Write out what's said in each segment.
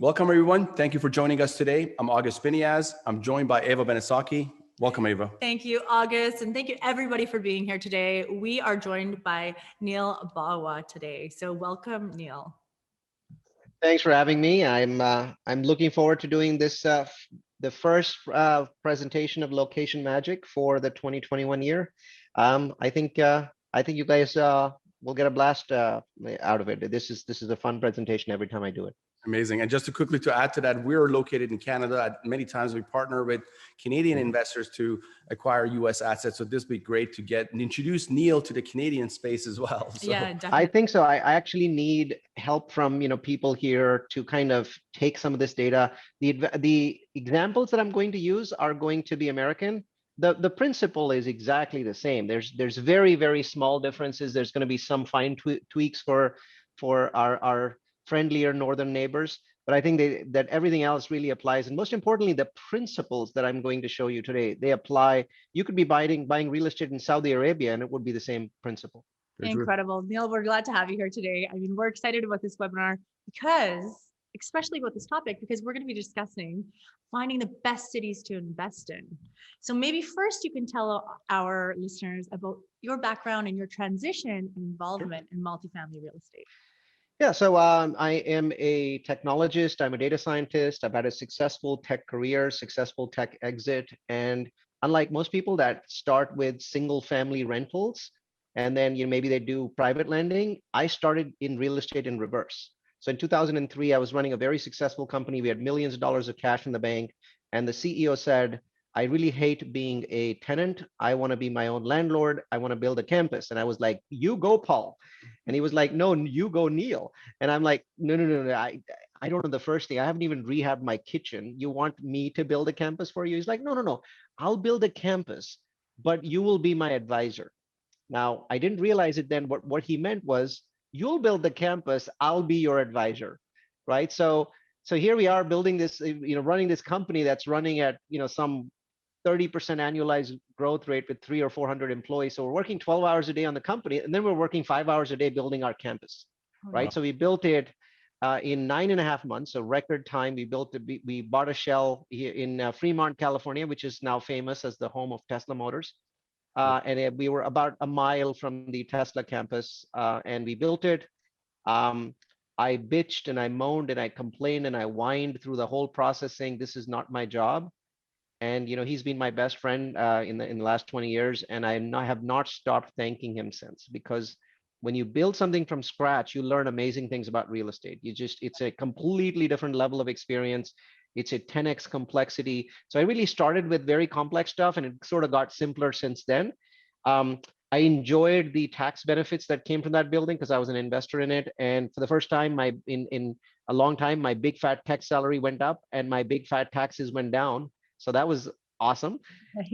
Welcome, everyone. Thank you for joining us today. I'm 𝗖𝗍𝗶 Biniaz. I'm joined by 𝗖𝗍𝗶 Benesocky. Welcome, Ava. Thank you, August, and thank you everybody for being here today. We are joined by 𝗖𝗍𝗶 today. So welcome, Neil. Thanks for having me. I'm looking forward to doing this the first presentation of Location Magic for the 2021 year. I think you guys will get a blast out of it. This is a fun presentation every time I do it. Amazing. And just to add to that, we're located in Canada. Many times we partner with Canadian investors to acquire US assets. So this would be great to get and introduce Neil to the Canadian space as well. So. Yeah, definitely. I think so. I actually need help from people here to kind of take some of this data. The examples that I'm going to use are going to be American. The principle is exactly the same. There's very, very small differences. There's going to be some fine tweaks for our friendlier northern neighbors, but I think that everything else really applies. And most importantly, the principles that I'm going to show you today, they apply. You could be buying real estate in Saudi Arabia and it would be the same principle. Incredible. Neil, we're glad to have you here today. I mean, we're excited about this webinar especially about this topic, because we're going to be discussing finding the best cities to invest in. So maybe first you can tell our listeners about your background and your transition and involvement in multifamily real estate. Yeah, so I am a technologist. I'm a data scientist. I've had a successful tech career, successful tech exit. And unlike most people that start with single family rentals, and then maybe they do private lending, I started in real estate in reverse. So in 2003, I was running a very successful company. We had millions of dollars of cash in the bank. And the CEO said, I really hate being a tenant. I want to be my own landlord. I want to build a campus. And I was like, you go, Paul. And he was like, no, you go, Neil. And I'm like, no. I don't know the first thing. I haven't even rehabbed my kitchen. You want me to build a campus for you? He's like, no. I'll build a campus, but you will be my advisor. Now, I didn't realize it then. What he meant was, you'll build the campus. I'll be your advisor, right? So here we are building this, running this company that's running at, some 30% annualized growth rate with 300 or 400 employees. So we're working 12 hours a day on the company, and then we're working 5 hours a day building our campus, right? So we built it in 9.5 months, so record time. We bought a shell here in Fremont, California, which is now famous as the home of Tesla Motors. And we were about a mile from the Tesla campus, and we built it. I bitched and I moaned and I complained and I whined through the whole process, saying this is not my job. And he's been my best friend in the last 20 years, and I have not stopped thanking him since. Because when you build something from scratch, you learn amazing things about real estate. It's a completely different level of experience. It's a 10x complexity. So I really started with very complex stuff, and it sort of got simpler since then. I enjoyed the tax benefits that came from that building because I was an investor in it. And for the first time in a long time, my big fat tech salary went up and my big fat taxes went down. So that was awesome.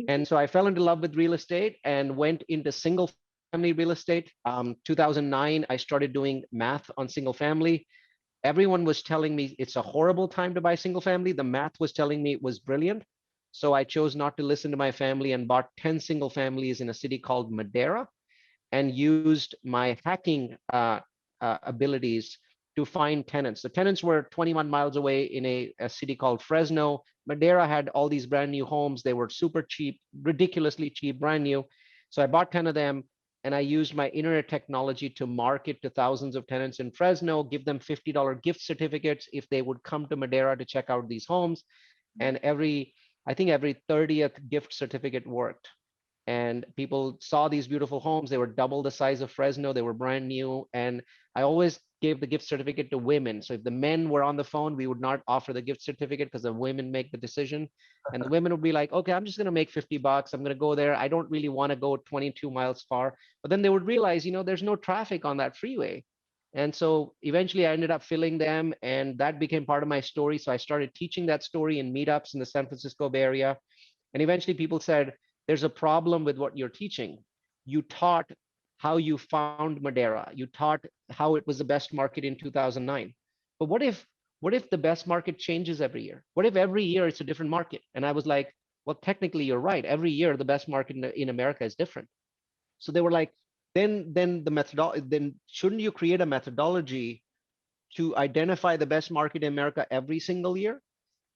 And so I fell into love with real estate and went into single family real estate. 2009, I started doing math on single family. Everyone was telling me it's a horrible time to buy single family. The math was telling me it was brilliant. So I chose not to listen to my family and bought 10 single families in a city called Madera and used my hacking abilities to find tenants. The tenants were 21 miles away in a city called Fresno. Madera had all these brand new homes. They were super cheap, ridiculously cheap, brand new. So I bought 10 of them, and I used my internet technology to market to thousands of tenants in Fresno, give them $50 gift certificates if they would come to Madera to check out these homes. And I think every 30th gift certificate worked. And people saw these beautiful homes. They were double the size of Fresno. They were brand new. And I always gave the gift certificate to women. So if the men were on the phone, we would not offer the gift certificate because the women make the decision. And the women would be like, okay, I'm just going to make $50. I'm going to go there. I don't really want to go 22 miles far. But then they would realize, there's no traffic on that freeway. And so eventually I ended up filling them, and that became part of my story. So I started teaching that story in meetups in the San Francisco Bay Area. And eventually people said, there's a problem with what you're teaching. You taught how you found Madera. You taught how it was the best market in 2009. But what if the best market changes every year? What if every year it's a different market? And I was like, well, technically you're right. Every year the best market in America is different. So they were like, then shouldn't you create a methodology to identify the best market in America every single year.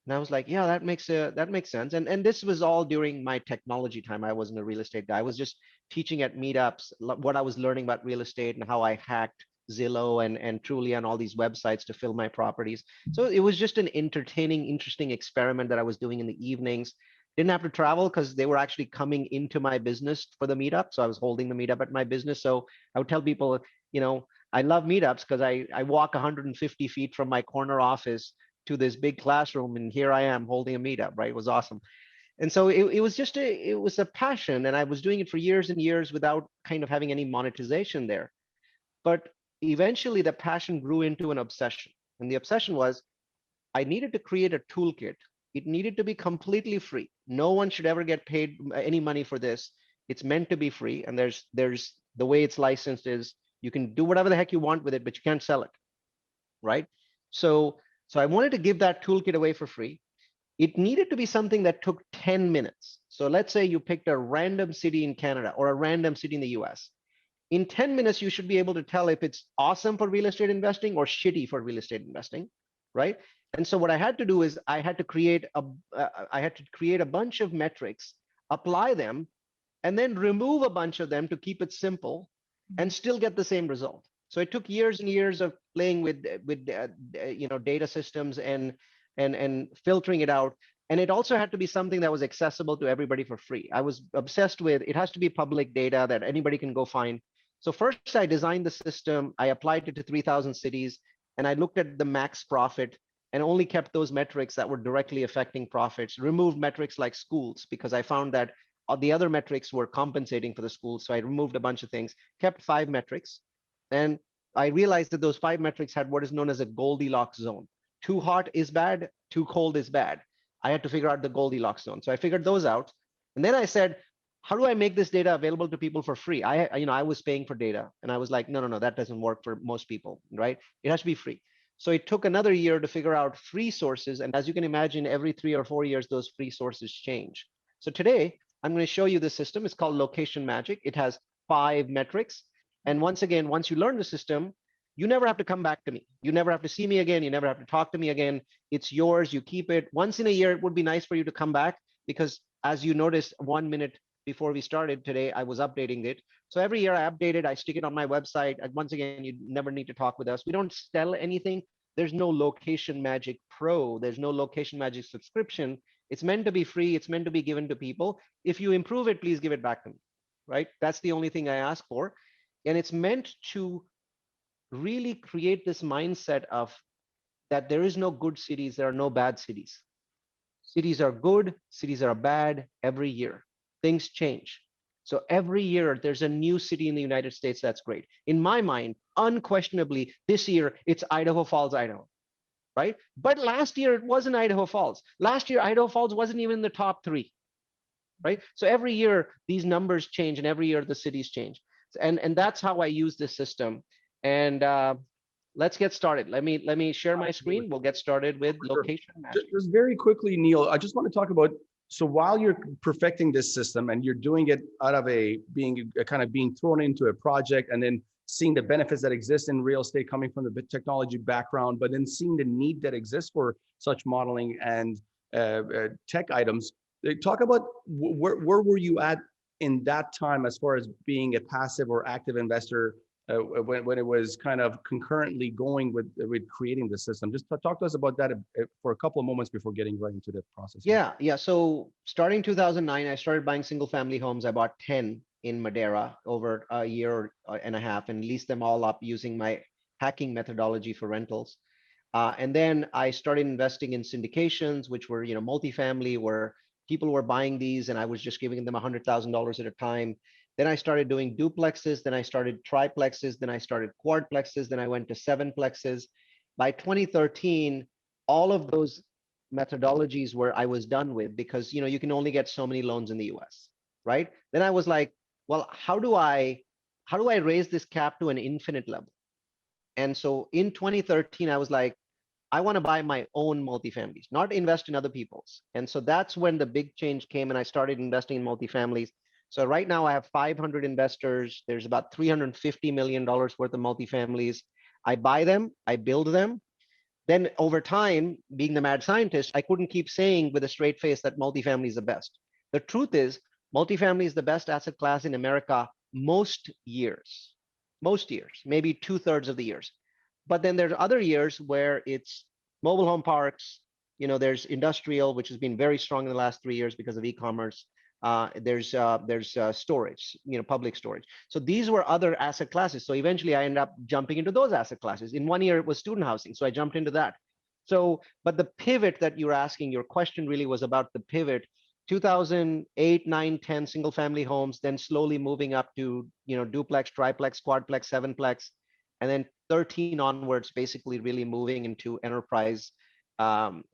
And I was like, yeah, that makes sense. And this was all during my technology time. I wasn't a real estate guy. I was just teaching at meetups what I was learning about real estate and how I hacked Zillow and Trulia and all these websites to fill my properties. So it was just an entertaining, interesting experiment that I was doing in the evenings. Didn't have to travel because they were actually coming into my business for the meetup. So I was holding the meetup at my business. So I would tell people, I love meetups because I walk 150 feet from my corner office to this big classroom, and here I am holding a meetup, right? It was awesome. And so it was a passion, and I was doing it for years and years without kind of having any monetization there. But eventually the passion grew into an obsession. And the obsession was I needed to create a toolkit. It needed to be completely free. No one should ever get paid any money for this. It's meant to be free. And there's the way it's licensed is you can do whatever the heck you want with it, but you can't sell it, right? So I wanted to give that toolkit away for free. It needed to be something that took 10 minutes. So let's say you picked a random city in Canada or a random city in the US. In 10 minutes, you should be able to tell if it's awesome for real estate investing or shitty for real estate investing, right? And so what I had to do is I had to create a bunch of metrics, apply them, and then remove a bunch of them to keep it simple and still get the same result. So it took years and years of playing with data systems and filtering it out. And it also had to be something that was accessible to everybody for free. I was obsessed with it has to be public data that anybody can go find. So first I designed the system, I applied it to 3,000 cities, and I looked at the max profit and only kept those metrics that were directly affecting profits, removed metrics like schools because I found that the other metrics were compensating for the schools. So I removed a bunch of things, kept 5 metrics. And I realized that those 5 metrics had what is known as a Goldilocks zone. Too hot is bad, too cold is bad. I had to figure out the Goldilocks zone. So I figured those out. And then I said, how do I make this data available to people for free? I was paying for data and I was like, no, that doesn't work for most people, right? It has to be free. So it took another year to figure out free sources. And as you can imagine, every 3 or 4 years, those free sources change. So today I'm going to show you the system. It's called Location Magic. It has 5 metrics. And once again, once you learn the system, you never have to come back to me. You never have to see me again. You never have to talk to me again. It's yours. You keep it. Once in a year, it would be nice for you to come back because as you noticed 1 minute before we started today, I was updating it. So every year I update it. I stick it on my website. And once again, you never need to talk with us. We don't sell anything. There's no Location Magic Pro. There's no Location Magic subscription. It's meant to be free. It's meant to be given to people. If you improve it, please give it back to me, right? That's the only thing I ask for. And it's meant to really create this mindset of that there is no good cities, there are no bad cities. Cities are good, cities are bad every year. Things change. So every year there's a new city in the United States that's great. In my mind, unquestionably, this year it's Idaho Falls, Idaho, right? But last year it wasn't Idaho Falls. Last year, Idaho Falls wasn't even in the top 3, right? So every year these numbers change and every year the cities change. And that's how I use this system. And let's get started. Let me share my screen. We'll get started with Location Magic. Just very quickly, Neil, I just want to talk about, so while you're perfecting this system and you're doing it out of being thrown into a project and then seeing the benefits that exist in real estate coming from the technology background, but then seeing the need that exists for such modeling and tech items, talk about where were you at in that time as far as being a passive or active investor when it was kind of concurrently going with creating the system. Just talk to us about that for a couple of moments before getting right into the process. Yeah. So starting 2009, I started buying single family homes. I bought 10 in Madera over a year and a half and leased them all up using my hacking methodology for rentals. And then I started investing in syndications, which were, multifamily, where people were buying these and I was just giving them $100,000 at a time. Then I started doing duplexes, then I started triplexes, then I started quadplexes, then I went to 7plexes. By 2013, all of those methodologies I was done with because you can only get so many loans in the US, right? Then I was like, well, how do I raise this cap to an infinite level? And so in 2013, I was like, I want to buy my own multifamilies, not invest in other people's. And so that's when the big change came and I started investing in multifamilies. So right now I have 500 investors. There's about $350 million worth of multifamilies. I buy them, I build them. Then over time, being the mad scientist, I couldn't keep saying with a straight face that multifamily is the best. The truth is, multifamily is the best asset class in America most years, maybe 2/3 of the years. But then there's other years where it's mobile home parks, there's industrial, which has been very strong in the last 3 years because of e-commerce. There's storage, public storage. So these were other asset classes. So eventually I ended up jumping into those asset classes. In 1 year, it was student housing. So I jumped into that. So, but the pivot that you're asking, your question really was about the pivot. 2008, 9, 10 single family homes, then slowly moving up to, duplex, triplex, quadplex, sevenplex, and then 13 onwards, basically really moving into enterprise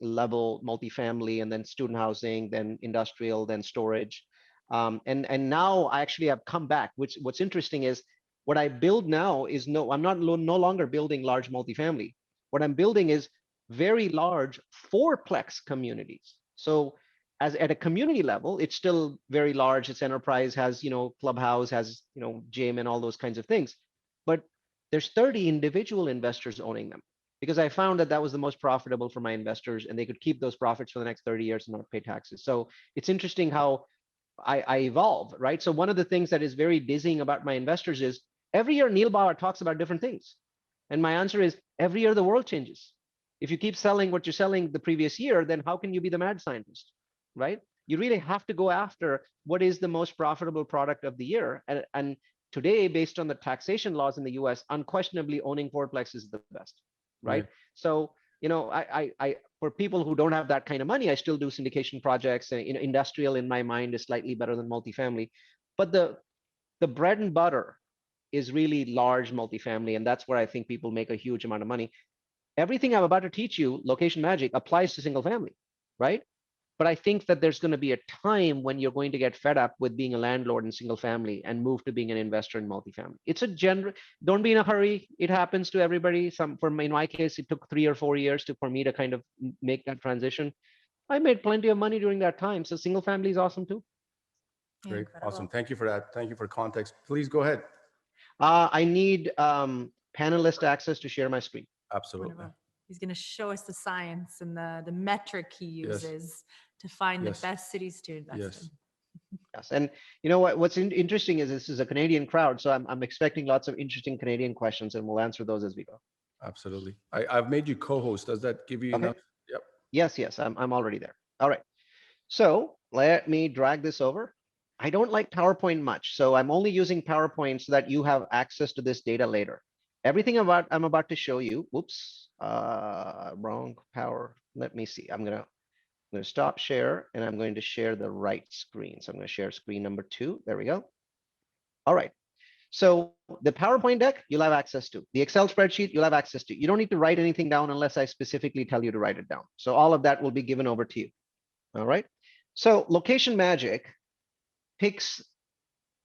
level multifamily, and then student housing, then industrial, then storage. And now I actually have come back, which what's interesting is what I build now is I'm no longer building large multifamily. What I'm building is very large fourplex communities. So as at a community level, it's still very large. It's enterprise, has, clubhouse, has, gym and all those kinds of things. But there's 30 individual investors owning them, because I found that was the most profitable for my investors, and they could keep those profits for the next 30 years and not pay taxes. So it's interesting how I evolve, right? So one of the things that is very dizzying about my investors is every year 𝗖𝗼𝗜 talks about different things. And my answer is every year the world changes. If you keep selling what you're selling the previous year, then how can you be the mad scientist, right? You really have to go after what is the most profitable product of the year. And today, based on the taxation laws in the US, unquestionably owning fourplex is the best, right? So, I for people who don't have that kind of money, I still do syndication projects. And industrial in my mind is slightly better than multifamily. But the bread and butter is really large multifamily, and that's where I think people make a huge amount of money. Everything I'm about to teach you, location magic, applies to single family, right? But I think that there's going to be a time when you're going to get fed up with being a landlord in single family and move to being an investor in multifamily. It's a general, don't be in a hurry. It happens to everybody. In my case, it took 3 or 4 years for me to kind of make that transition. I made plenty of money during that time. So single family is awesome too. Great. Incredible. Awesome. Thank you for that. Thank you for context. Please go ahead. I need panelist access to share my screen. Absolutely. Wonderful. He's going to show us the science and the metric he Yes. uses to find Yes. the best cities to invest Yes. in. Yes, and you know what's interesting is this is a Canadian crowd, so I'm expecting lots of interesting Canadian questions, and we'll answer those as we go. Absolutely. I've made you co-host. Does that give you Okay. enough? Yep. Yes, I'm already there. All right. So let me drag this over. I don't like PowerPoint much, so I'm only using PowerPoint so that you have access to this data later. Everything I'm about to show you. Whoops, wrong power. Let me see. I'm gonna stop share, and I'm going to share the right screen. So I'm going to share screen number 2. There we go. All right. So the PowerPoint deck, you'll have access to. The Excel spreadsheet, you'll have access to. You don't need to write anything down unless I specifically tell you to write it down. So all of that will be given over to you. All right. So Location Magic picks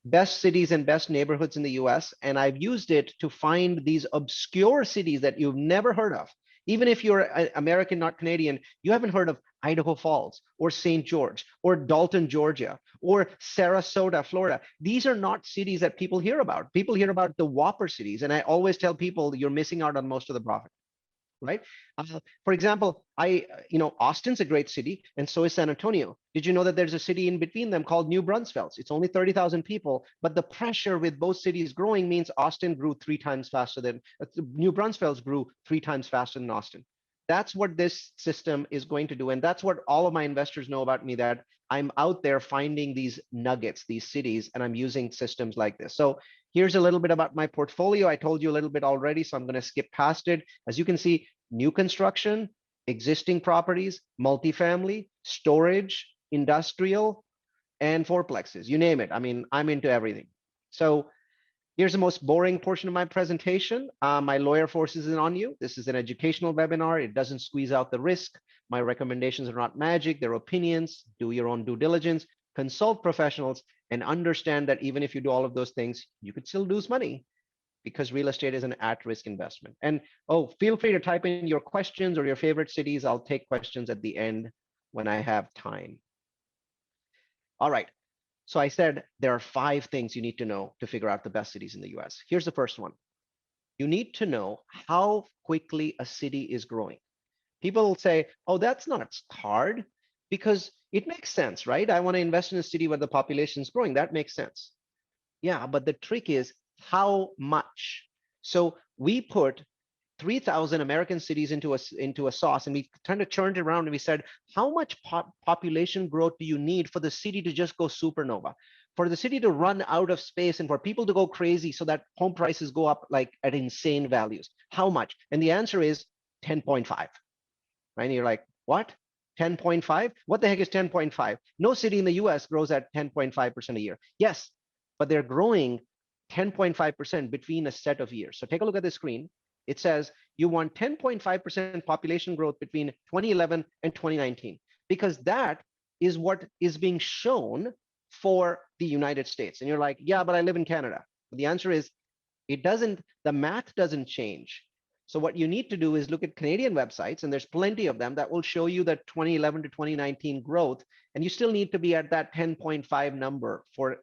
best cities and best neighborhoods in the US, and I've used it to find these obscure cities that you've never heard of. Even if you're American, not Canadian, you haven't heard of Idaho Falls or St. George or Dalton, Georgia, or Sarasota, Florida. These are not cities that people hear about. People hear about the whopper cities, and I always tell people you're missing out on most of the profit. Right? For example, Austin's a great city, and so is San Antonio. Did you know that there's a city in between them called New Braunfels? It's only 30,000 people, but the pressure with both cities growing means Austin grew 3 times faster than New Braunfels grew 3 times faster than Austin. That's what this system is going to do, and that's what all of my investors know about me, that I'm out there finding these nuggets, these cities, and I'm using systems like this. So here's a little bit about my portfolio. I told you a little bit already, so I'm going to skip past it. As you can see, new construction, existing properties, multifamily, storage, industrial, and fourplexes, you name it. I mean, I'm into everything. So here's the most boring portion of my presentation. My lawyer forces it on you. This is an educational webinar. It doesn't squeeze out the risk. My recommendations are not magic. They're opinions. Do your own due diligence. Consult professionals, and understand that even if you do all of those things, you could still lose money, because real estate is an at-risk investment. And feel free to type in your questions or your favorite cities. I'll take questions at the end when I have time. All right. So I said there are 5 things you need to know to figure out the best cities in the US. Here's the first one. you need to know how quickly a city is growing. People will say, oh, that's not hard, because it makes sense, right? I want to invest in a city where the population is growing. That makes sense. Yeah, but the trick is how much. So we put 3,000 American cities into a sauce, and we kind of churned it around, and we said, how much population growth do you need for the city to just go supernova, for the city to run out of space, and for people to go crazy so that home prices go up like at insane values? How much? And the answer is 10.5. Right? And you're like, what? 10.5? What the heck is 10.5? No city in the US grows at 10.5% a year. Yes, but they're growing 10.5% between a set of years. So take a look at the screen. It says you want 10.5% population growth between 2011 and 2019, because that is what is being shown for the United States. And you're like, yeah, but I live in Canada. But the answer is, it doesn't, the math doesn't change. So what you need to do is look at Canadian websites, and there's plenty of them that will show you the 2011 to 2019 growth, and you still need to be at that 10.5 number for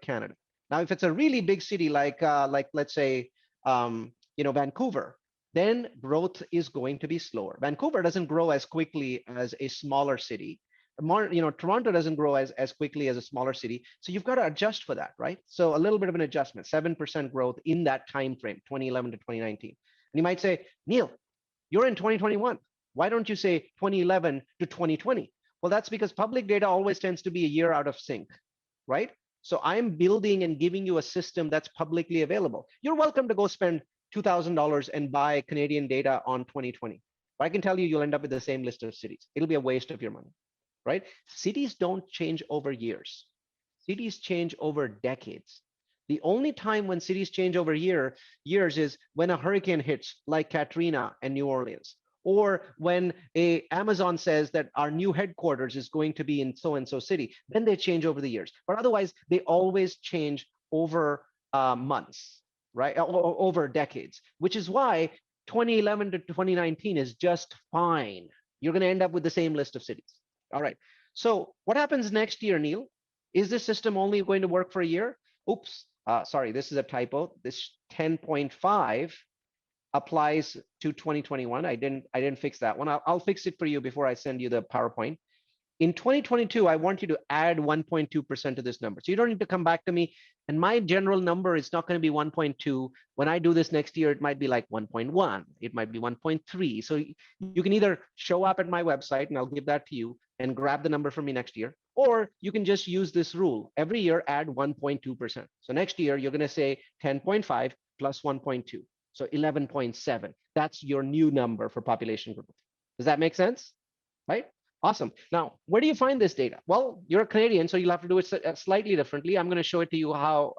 Canada. Now, if it's a really big city like let's say Vancouver, then growth is going to be slower. Vancouver doesn't grow as quickly as a smaller city. Toronto doesn't grow as quickly as a smaller city. So you've got to adjust for that, right? So a little bit of an adjustment, 7% growth in that time frame, 2011 to 2019. And you might say, Neil, you're in 2021. Why don't you say 2011 to 2020? Well, that's because public data always tends to be a year out of sync, right? So I'm building and giving you a system that's publicly available. You're welcome to go spend $2,000 and buy Canadian data on 2020. But I can tell you, you'll end up with the same list of cities. It'll be a waste of your money, right? Cities don't change over years. Cities change over decades. The only time when cities change over years is when a hurricane hits, like Katrina and New Orleans, or when Amazon says that our new headquarters is going to be in so-and-so city. Then they change over the years. But otherwise, they always change over months, right? Over decades, which is why 2011 to 2019 is just fine. You're going to end up with the same list of cities. All right. So what happens next year, Neil? Is this system only going to work for a year? Oops. Sorry, this is a typo. This 10.5 applies to 2021. I didn't fix that one. I'll fix it for you before I send you the PowerPoint. In 2022, I want you to add 1.2% to this number. So you don't need to come back to me. And my general number is not going to be 1.2. When I do this next year, it might be like 1.1. It might be 1.3. So you can either show up at my website and I'll give that to you and grab the number from me next year, or you can just use this rule. Every year, add 1.2%. So next year, you're going to say 10.5 plus 1.2. So 11.7. That's your new number for population growth. Does that make sense? Right? Awesome. Now, where do you find this data? Well, you're a Canadian, so you'll have to do it slightly differently. I'm going to show it to you how,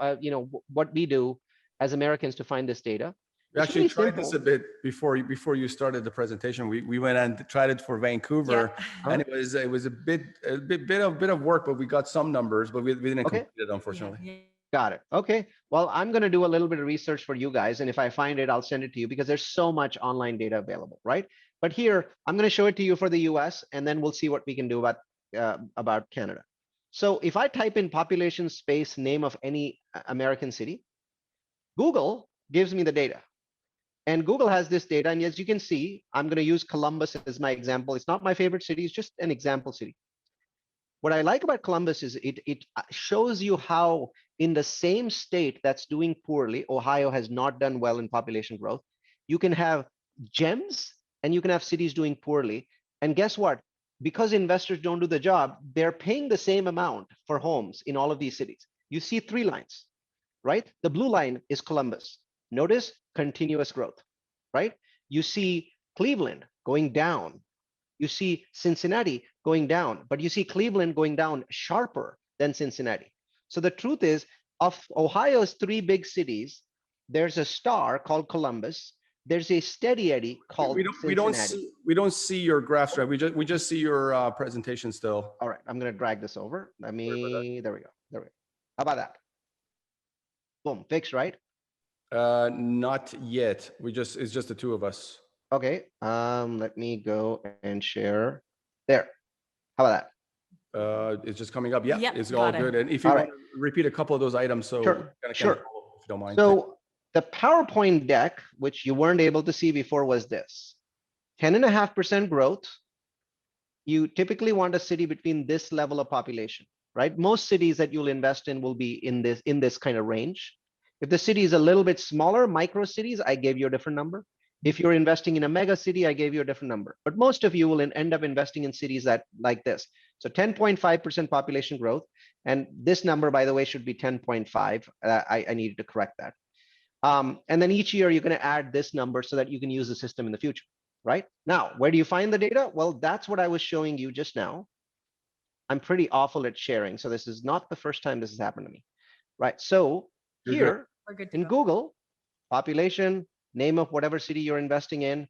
what we do as Americans to find this data. We actually tried this a bit before you started the presentation. We went and tried it for Vancouver, and it was a bit of work, but we got some numbers, but we didn't complete it, unfortunately. Yeah. Got it. Okay. Well, I'm going to do a little bit of research for you guys, and if I find it, I'll send it to you because there's so much online data available, right? But here, I'm going to show it to you for the US, and then we'll see what we can do about Canada. So if I type in population space name of any American city, Google gives me the data. And Google has this data, and as you can see, I'm going to use Columbus as my example. It's not my favorite city, it's just an example city. What I like about Columbus is it shows you how in the same state that's doing poorly, Ohio has not done well in population growth, you can have gems and you can have cities doing poorly. And guess what? Because investors don't do the job, they're paying the same amount for homes in all of these cities. You see 3 lines, right? The blue line is Columbus. Notice continuous growth, right? You see Cleveland going down. You see Cincinnati going down, but you see Cleveland going down sharper than Cincinnati. So the truth is, of Ohio's 3 big cities, there's a star called Columbus. There's a steady Eddie called Cincinnati. We don't see your graphs, right? We just see your presentation still. All right, I'm going to drag this over. There we go. How about that? Boom, fixed, right? Not yet. It's just the 2 of us. Okay, let me go and share there. How about that? It's just coming up. Yeah, yep, it's all good. And if you want to repeat a couple of those items, so sure. if you don't mind. So The PowerPoint deck, which you weren't able to see before, was this: 10.5% growth. You typically want a city between this level of population, right? Most cities that you'll invest in will be in this kind of range. If the city is a little bit smaller, micro cities, I gave you a different number. If you're investing in a mega city, I gave you a different number. But most of you will end up investing in cities that like this. So 10.5% population growth. And this number, by the way, should be 10.5. I needed to correct that. And then each year you're going to add this number so that you can use the system in the future, right? Now, where do you find the data? Well, that's what I was showing you just now. I'm pretty awful at sharing, so this is not the first time this has happened to me, right? So here in Google, population, name of whatever city you're investing in,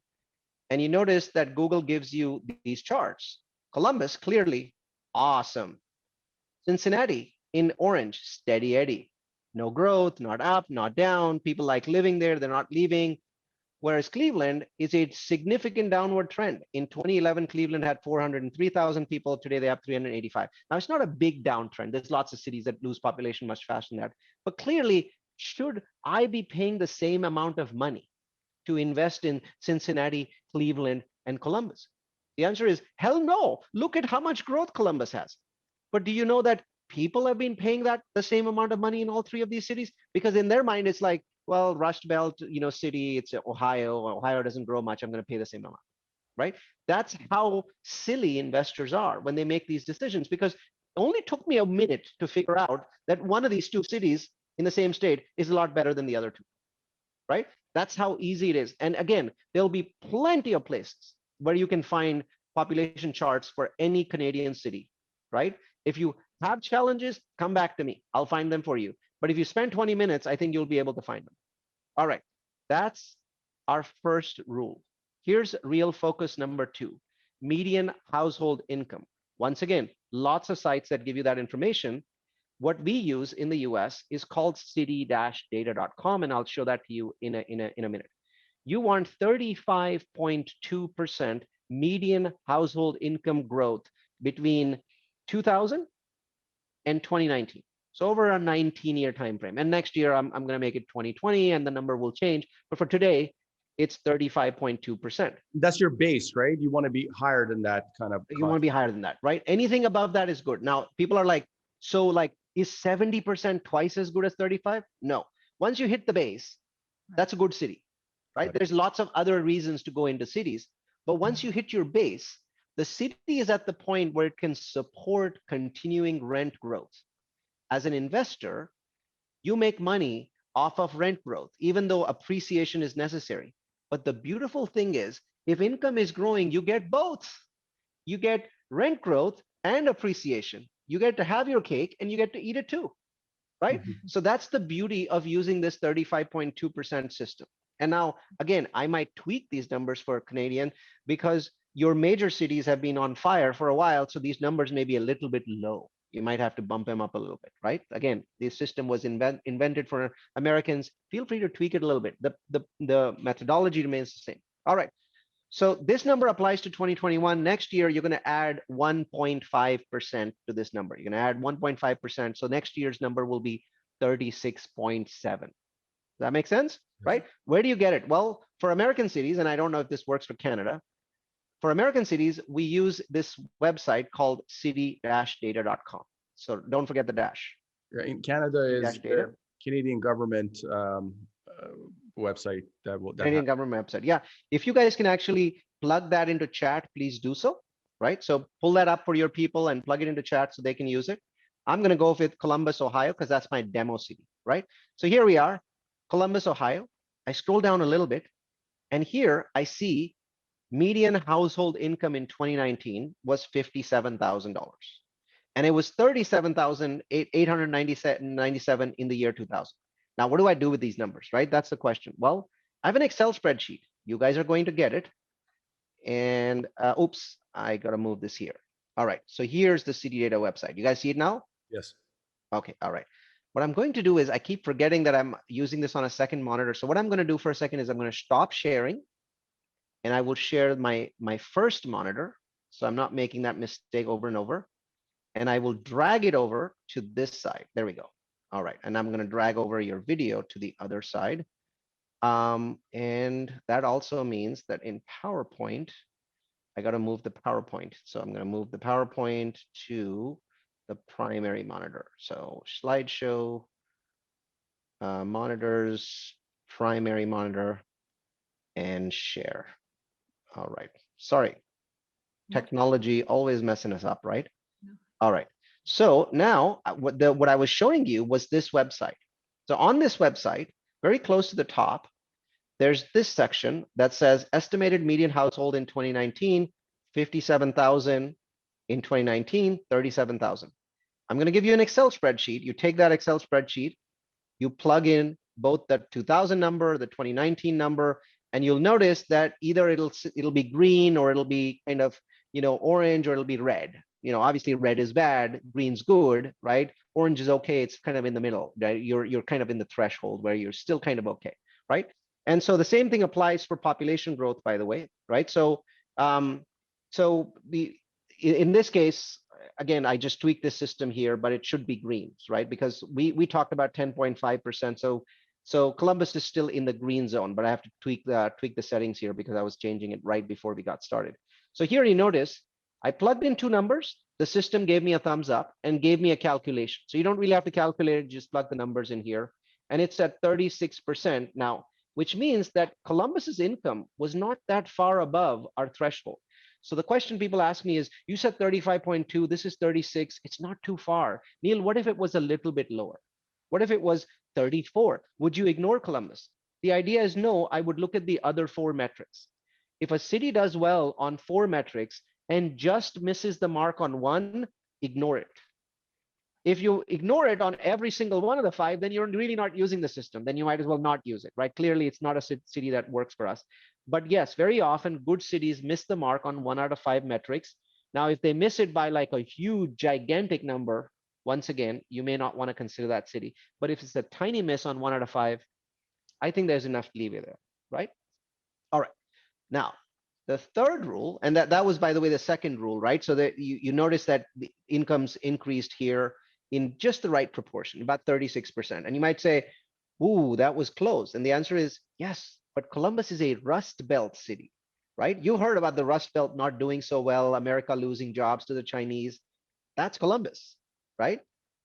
and you notice that Google gives you these charts. Columbus, clearly, awesome. Cincinnati, in orange, steady Eddie. No growth, not up, not down. People like living there, they're not leaving. Whereas Cleveland is a significant downward trend. In 2011, Cleveland had 403,000 people. Today, they have 385. Now, it's not a big downtrend. There's lots of cities that lose population much faster than that. But clearly, should I be paying the same amount of money to invest in Cincinnati, Cleveland, and Columbus? The answer is hell no. Look at how much growth Columbus has. But do you know that people have been paying the same amount of money in all three of these cities? Because in their mind, it's like, well, Rust Belt, city, it's Ohio doesn't grow much. I'm going to pay the same amount, right? That's how silly investors are when they make these decisions, because it only took me a minute to figure out that one of these two cities in the same state is a lot better than the other two, right? That's how easy it is. And again, there'll be plenty of places where you can find population charts for any Canadian city, right? If you have challenges, come back to me. I'll find them for you. But if you spend 20 minutes, I think you'll be able to find them. All right, that's our first rule. Here's real focus number 2, median household income. Once again, lots of sites that give you that information. What we use in the US is called city-data.com, and I'll show that to you in a minute. You want 35.2% median household income growth between 2000 and 2019. So over a 19-year time frame. And next year, I'm going to make it 2020, and the number will change. But for today, it's 35.2%. That's your base, right? You want to be higher than that kind of. You want to be higher than that, right? Anything above that is good. Now, people are like, so like, is 70% twice as good as 35? No. Once you hit the base, that's a good city, right? There's lots of other reasons to go into cities. But once you hit your base, the city is at the point where it can support continuing rent growth. As an investor, you make money off of rent growth, even though appreciation is necessary. But the beautiful thing is, if income is growing, you get both. You get rent growth and appreciation. You get to have your cake and you get to eat it too, right? Mm-hmm. So that's the beauty of using this 35.2% system. And now, again, I might tweak these numbers for Canadian because your major cities have been on fire for a while. So these numbers may be a little bit low. You might have to bump them up a little bit, right? Again, this system was invented for Americans. Feel free to tweak it a little bit. The methodology remains the same. All right. So this number applies to 2021. Next year, you're going to add 1.5% to this number. You're going to add 1.5%. So next year's number will be 36.7. Does that make sense? Right? Where do you get it? Well, for American cities, and I don't know if this works for Canada, for American cities, we use this website called city-data.com. So don't forget the dash. In Canada is the Canadian government website. Canadian government website. Yeah. If you guys can actually plug that into chat, please do so. Right. So pull that up for your people and plug it into chat so they can use it. I'm going to go with Columbus, Ohio, because that's my demo city. Right. So here we are, Columbus, Ohio. I scroll down a little bit, and here I see median household income in 2019 was $57,000, and it was $37,897 in the year 2000. Now, what do I do with these numbers, right? That's the question. Well, I have an Excel spreadsheet. You guys are going to get it. And oops, I got to move this here. All right, so here's the city data website. You guys see it now? Yes. Okay, all right. What I'm going to do is I keep forgetting that I'm using this on a second monitor. So what I'm going to do for a second is I'm going to stop sharing. And I will share my first monitor, so I'm not making that mistake over and over. And I will drag it over to this side. There we go. All right, and I'm going to drag over your video to the other side. And that also means that in PowerPoint, I got to move the PowerPoint. So I'm going to move the PowerPoint to the primary monitor. So slideshow, monitors, primary monitor, and share. All right. Sorry. No. Technology always messing us up, right? No. All right. So now what I was showing you was this website. So on this website, very close to the top, there's this section that says estimated median household in 2019, 57,000. In 2019, 37,000. I'm going to give you an Excel spreadsheet. You take that Excel spreadsheet, you plug in both the 2000 number, the 2019 number, and you'll notice that either it'll be green or it'll be kind of, orange, or it'll be red. Obviously red is bad, green's good, right? Orange is okay. It's kind of in the middle, right? You're kind of in the threshold where you're still kind of okay, right? And so the same thing applies for population growth, by the way, right? So, in this case, again, I just tweaked this system here, but it should be greens, right? Because we talked about 10.5%. So Columbus is still in the green zone, but I have to tweak the settings here because I was changing it right before we got started. So here you notice I plugged in two numbers. The system gave me a thumbs up and gave me a calculation. So you don't really have to calculate it, just plug the numbers in here. And it's at 36% now, which means that Columbus's income was not that far above our threshold. So the question people ask me is, you said 35.2, this is 36, it's not too far. Neil, what if it was a little bit lower? What if it was 34? Would you ignore Columbus? The idea is no, I would look at the other four metrics. If a city does well on four metrics and just misses the mark on one, ignore it. If you ignore it on every single one of the five, then you're really not using the system. Then you might as well not use it, right? Clearly, it's not a city that works for us. But yes, very often good cities miss the mark on 1 out of 5 metrics. Now, if they miss it by like a huge, gigantic number, once again, you may not want to consider that city. But if it's a tiny miss on 1 out of 5, I think there's enough leeway there, right? All right. Now, the third rule, and that was, by the way, the second rule, right? So that you notice that the incomes increased here in just the right proportion, about 36%. And you might say, ooh, that was close. And the answer is yes, but Columbus is a Rust Belt city, right? You heard about the Rust Belt not doing so well, America losing jobs to the Chinese. That's Columbus, right?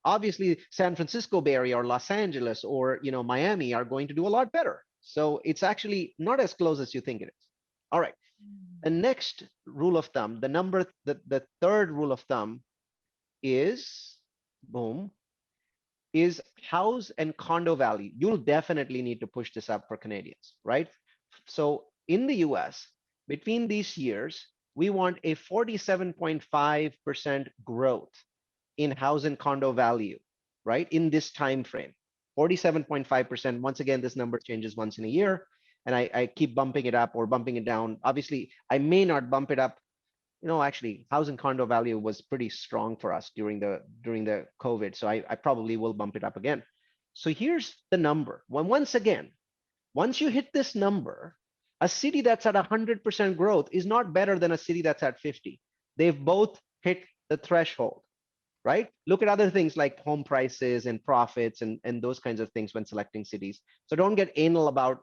Obviously, San Francisco Bay Area or Los Angeles or Miami are going to do a lot better. So it's actually not as close as you think it is. All right. The next rule of thumb, the third rule of thumb is, boom, is house and condo value. You'll definitely need to push this up for Canadians, right? So in the US, between these years, we want a 47.5% growth in house and condo value, right? In this time frame, 47.5%. Once again, this number changes once in a year, and I keep bumping it up or bumping it down. Obviously, I may not bump it up. Actually, house and condo value was pretty strong for us during the COVID, so I probably will bump it up again. So here's the number. Once again, once you hit this number, a city that's at 100% growth is not better than a city that's at 50. They've both hit the threshold, right? Look at other things like home prices and profits and those kinds of things when selecting cities. So don't get anal about,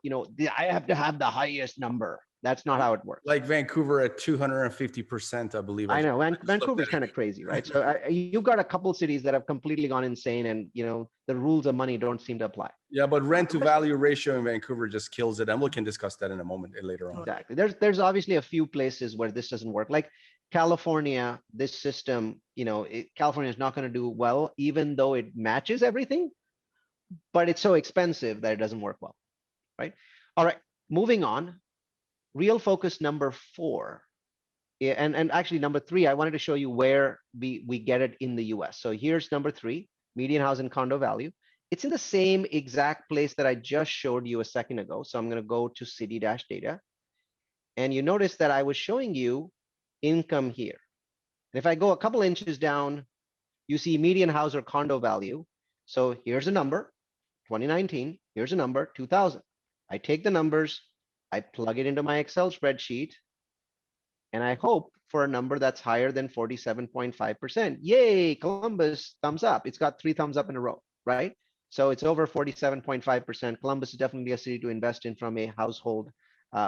I have to have the highest number. That's not how it works. Like Vancouver at 250%, I believe. I know Vancouver's kind of crazy, right? So you've got a couple cities that have completely gone insane, and the rules of money don't seem to apply. Yeah, but rent to value ratio in Vancouver just kills it, and we can discuss that in a moment later on. Exactly. There's obviously a few places where this doesn't work, like California. This system, California is not going to do well, even though it matches everything, but it's so expensive that it doesn't work well, right? All right, moving on. Real focus number 4, and actually number 3, I wanted to show you where we get it in the US. So here's number 3, median house and condo value. It's in the same exact place that I just showed you a second ago. So I'm going to go to city-data. And you notice that I was showing you income here. And if I go a couple inches down, you see median house or condo value. So here's a number, 2019. Here's a number, 2000. I take the numbers, I plug it into my Excel spreadsheet, and I hope for a number that's higher than 47.5%. Yay, Columbus, thumbs up. It's got 3 thumbs up in a row, right? So it's over 47.5%. Columbus is definitely a city to invest in from a household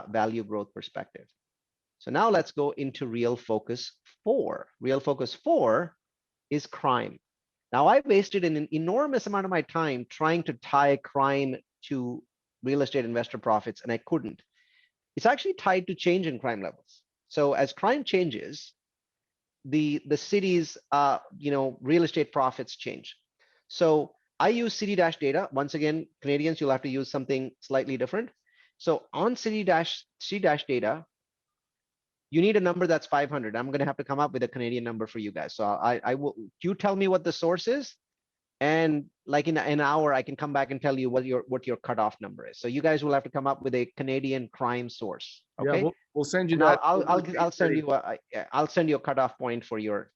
value growth perspective. So now let's go into Real Focus 4. Real Focus 4 is crime. Now I wasted an enormous amount of my time trying to tie crime to real estate investor profits, and I couldn't. It's actually tied to change in crime levels. So as crime changes, the city's real estate profits change. So I use city dash data. Once again, Canadians, you'll have to use something slightly different. So on city dash data, you need a number that's 500. I'm going to have to come up with a Canadian number for you guys. So I will. You tell me what the source is, and like in an hour, I can come back and tell you what your cutoff number is. So you guys will have to come up with a Canadian crime source. Okay. Yeah, we'll send you And that. I'll send you I'll send you a cutoff point for your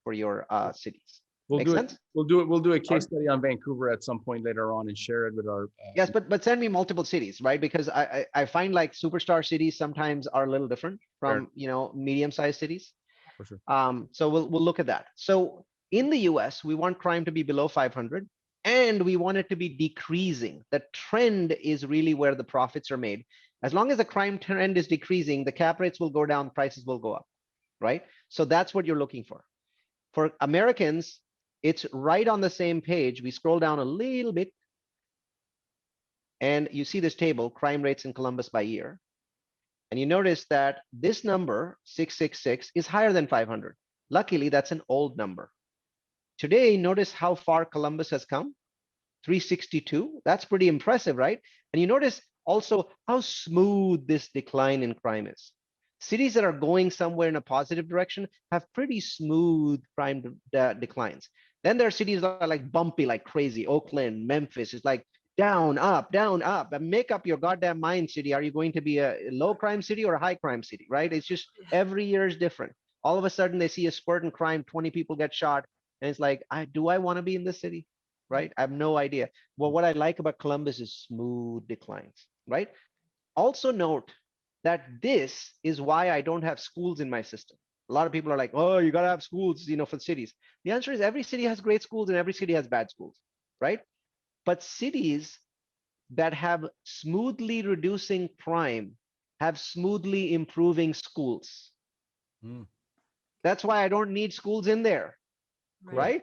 cities. We'll Make do sense? it. We'll do a case study on Vancouver at some point later on and share it with our. Yes, but send me multiple cities, right? Because I find like superstar cities sometimes are a little different from medium-sized cities. For sure. So we'll look at that. So in the US, we want crime to be below 500, and we want it to be decreasing. The trend is really where the profits are made. As long as the crime trend is decreasing, the cap rates will go down, prices will go up, right? So that's what you're looking for. For Americans, it's right on the same page. We scroll down a little bit, and you see this table, crime rates in Columbus by year. And you notice that this number, 666, is higher than 500. Luckily, that's an old number. Today, notice how far Columbus has come, 362. That's pretty impressive, right? And you notice also how smooth this decline in crime is. Cities that are going somewhere in a positive direction have pretty smooth crime declines. Then there are cities that are like bumpy, like crazy. Oakland, Memphis is like down, up, down, up. And make up your goddamn mind, city. Are you going to be a low crime city or a high crime city, right? It's just every year is different. All of a sudden they see a spurt in crime, 20 people get shot. And it's like, do I want to be in this city, right? I have no idea. Well, what I like about Columbus is smooth declines, right? Also note that this is why I don't have schools in my system. A lot of people are like, oh, you got to have schools, for cities. The answer is every city has great schools and every city has bad schools, right? But cities that have smoothly reducing crime have smoothly improving schools. That's why I don't need schools in there, right?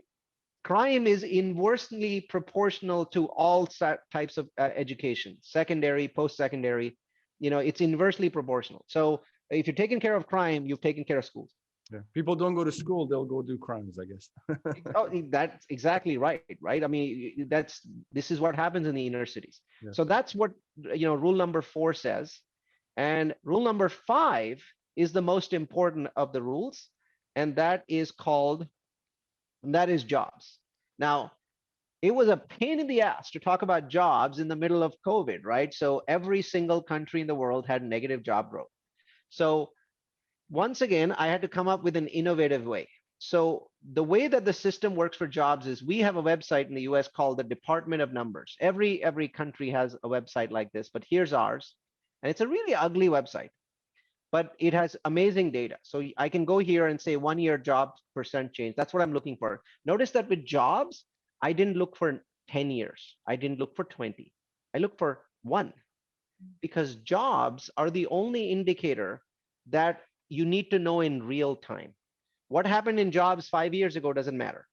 Crime is inversely proportional to all types of education, secondary, post-secondary, it's inversely proportional. So if you're taking care of crime, you've taken care of schools. Yeah. People don't go to school, they'll go do crimes, I guess. Oh, that's exactly right. I mean, this is what happens in the inner cities. Yeah. So that's what, rule number 4 says. And rule number 5 is the most important of the rules. And that is jobs. Now, it was a pain in the ass to talk about jobs in the middle of COVID, right? So every single country in the world had negative job growth. So once again, I had to come up with an innovative way. So the way that the system works for jobs is we have a website in the US called the Department of Numbers. Every country has a website like this, but here's ours. And it's a really ugly website, but it has amazing data. So I can go here and say 1 year job percent change. That's what I'm looking for. Notice that with jobs, I didn't look for 10 years. I didn't look for 20. I looked for 1, because jobs are the only indicator that you need to know in real time. What happened in jobs 5 years ago doesn't matter.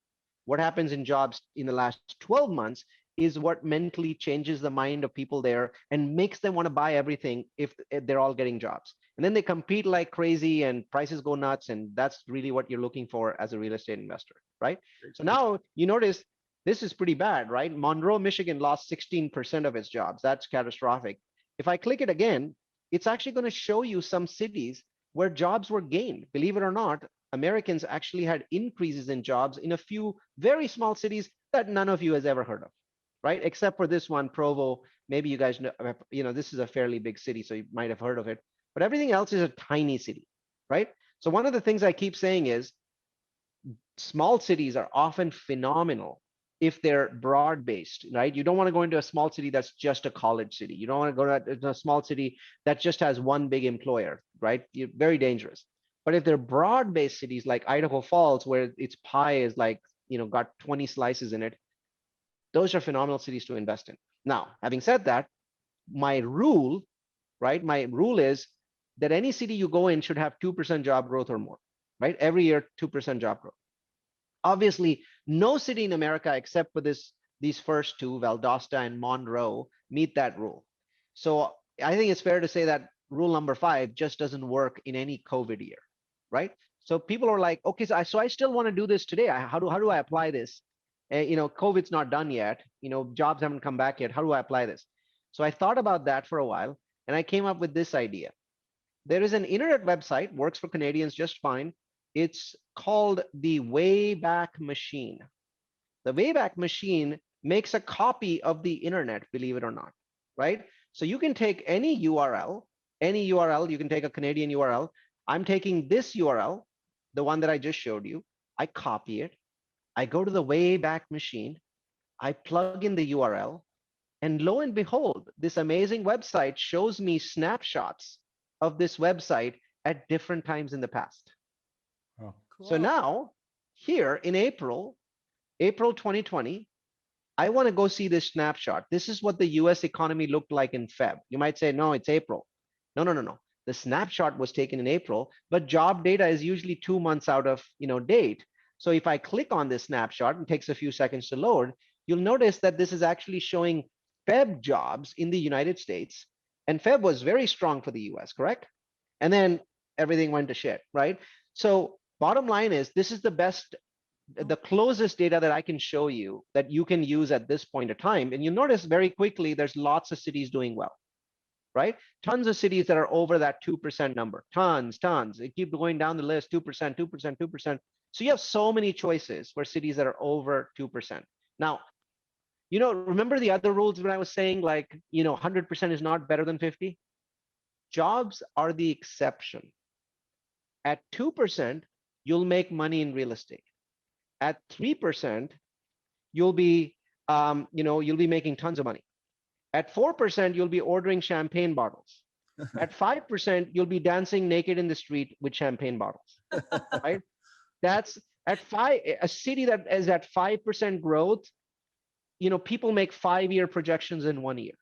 What happens in jobs in the last 12 months is what mentally changes the mind of people there and makes them want to buy everything if they're all getting jobs. And then they compete like crazy and prices go nuts. And that's really what you're looking for as a real estate investor, right? So now you notice this is pretty bad, right? Monroe, Michigan lost 16% of its jobs. That's catastrophic. If I click it again, it's actually going to show you some cities where jobs were gained. Believe it or not, Americans actually had increases in jobs in a few very small cities that none of you has ever heard of, right? Except for this one, Provo. Maybe you guys know, this is a fairly big city, so you might have heard of it. But everything else is a tiny city, right? So one of the things I keep saying is small cities are often phenomenal if they're broad-based, right? You don't want to go into a small city that's just a college city. You don't want to go to a small city that just has one big employer, right? You're very dangerous. But if they're broad-based cities like Idaho Falls, where its pie is like, got 20 slices in it, Those are phenomenal cities to invest in. Now, having said that, my rule, right? My rule is that any city you go in should have 2% job growth or more, right? Every year, 2% job growth. Obviously, no city in America except for these first two, Valdosta and Monroe, meet that rule. So I think it's fair to say that rule number 5 just doesn't work in any COVID year, right? So people are like, okay, so I still want to do this today. How do I apply this? COVID's not done yet. Jobs haven't come back yet. How do I apply this? So I thought about that for a while, and I came up with this idea. There is an internet website, works for Canadians just fine. It's called the Wayback Machine. The Wayback Machine makes a copy of the internet, believe it or not, right? So you can take any URL, you can take a Canadian URL. I'm taking this URL, the one that I just showed you. I copy it. I go to the Wayback Machine. I plug in the URL. And lo and behold, this amazing website shows me snapshots of this website at different times in the past. Oh. Cool. So now, here in April 2020, I want to go see this snapshot. This is what the US economy looked like in Feb. You might say, no, it's April. No. The snapshot was taken in April, but job data is usually 2 months out of date. So if I click on this snapshot, and it takes a few seconds to load, you'll notice that this is actually showing Feb jobs in the United States. And Feb was very strong for the US, correct? And then everything went to shit, right? So bottom line is, this is the closest data that I can show you that you can use at this point of time. And you notice very quickly, there's lots of cities doing well, right? Tons of cities that are over that 2% number, tons. It keeps going down the list, 2%, 2%. So you have so many choices for cities that are over 2%. Now, remember the other rules when I was saying 100% is not better than 50? Jobs are the exception. At 2%, you'll make money in real estate. At 3%, you'll be making tons of money. At 4%, you'll be ordering champagne bottles. At 5%, you'll be dancing naked in the street with champagne bottles, right? That's at a city that is at 5% growth, people make 5-year projections in 1 year.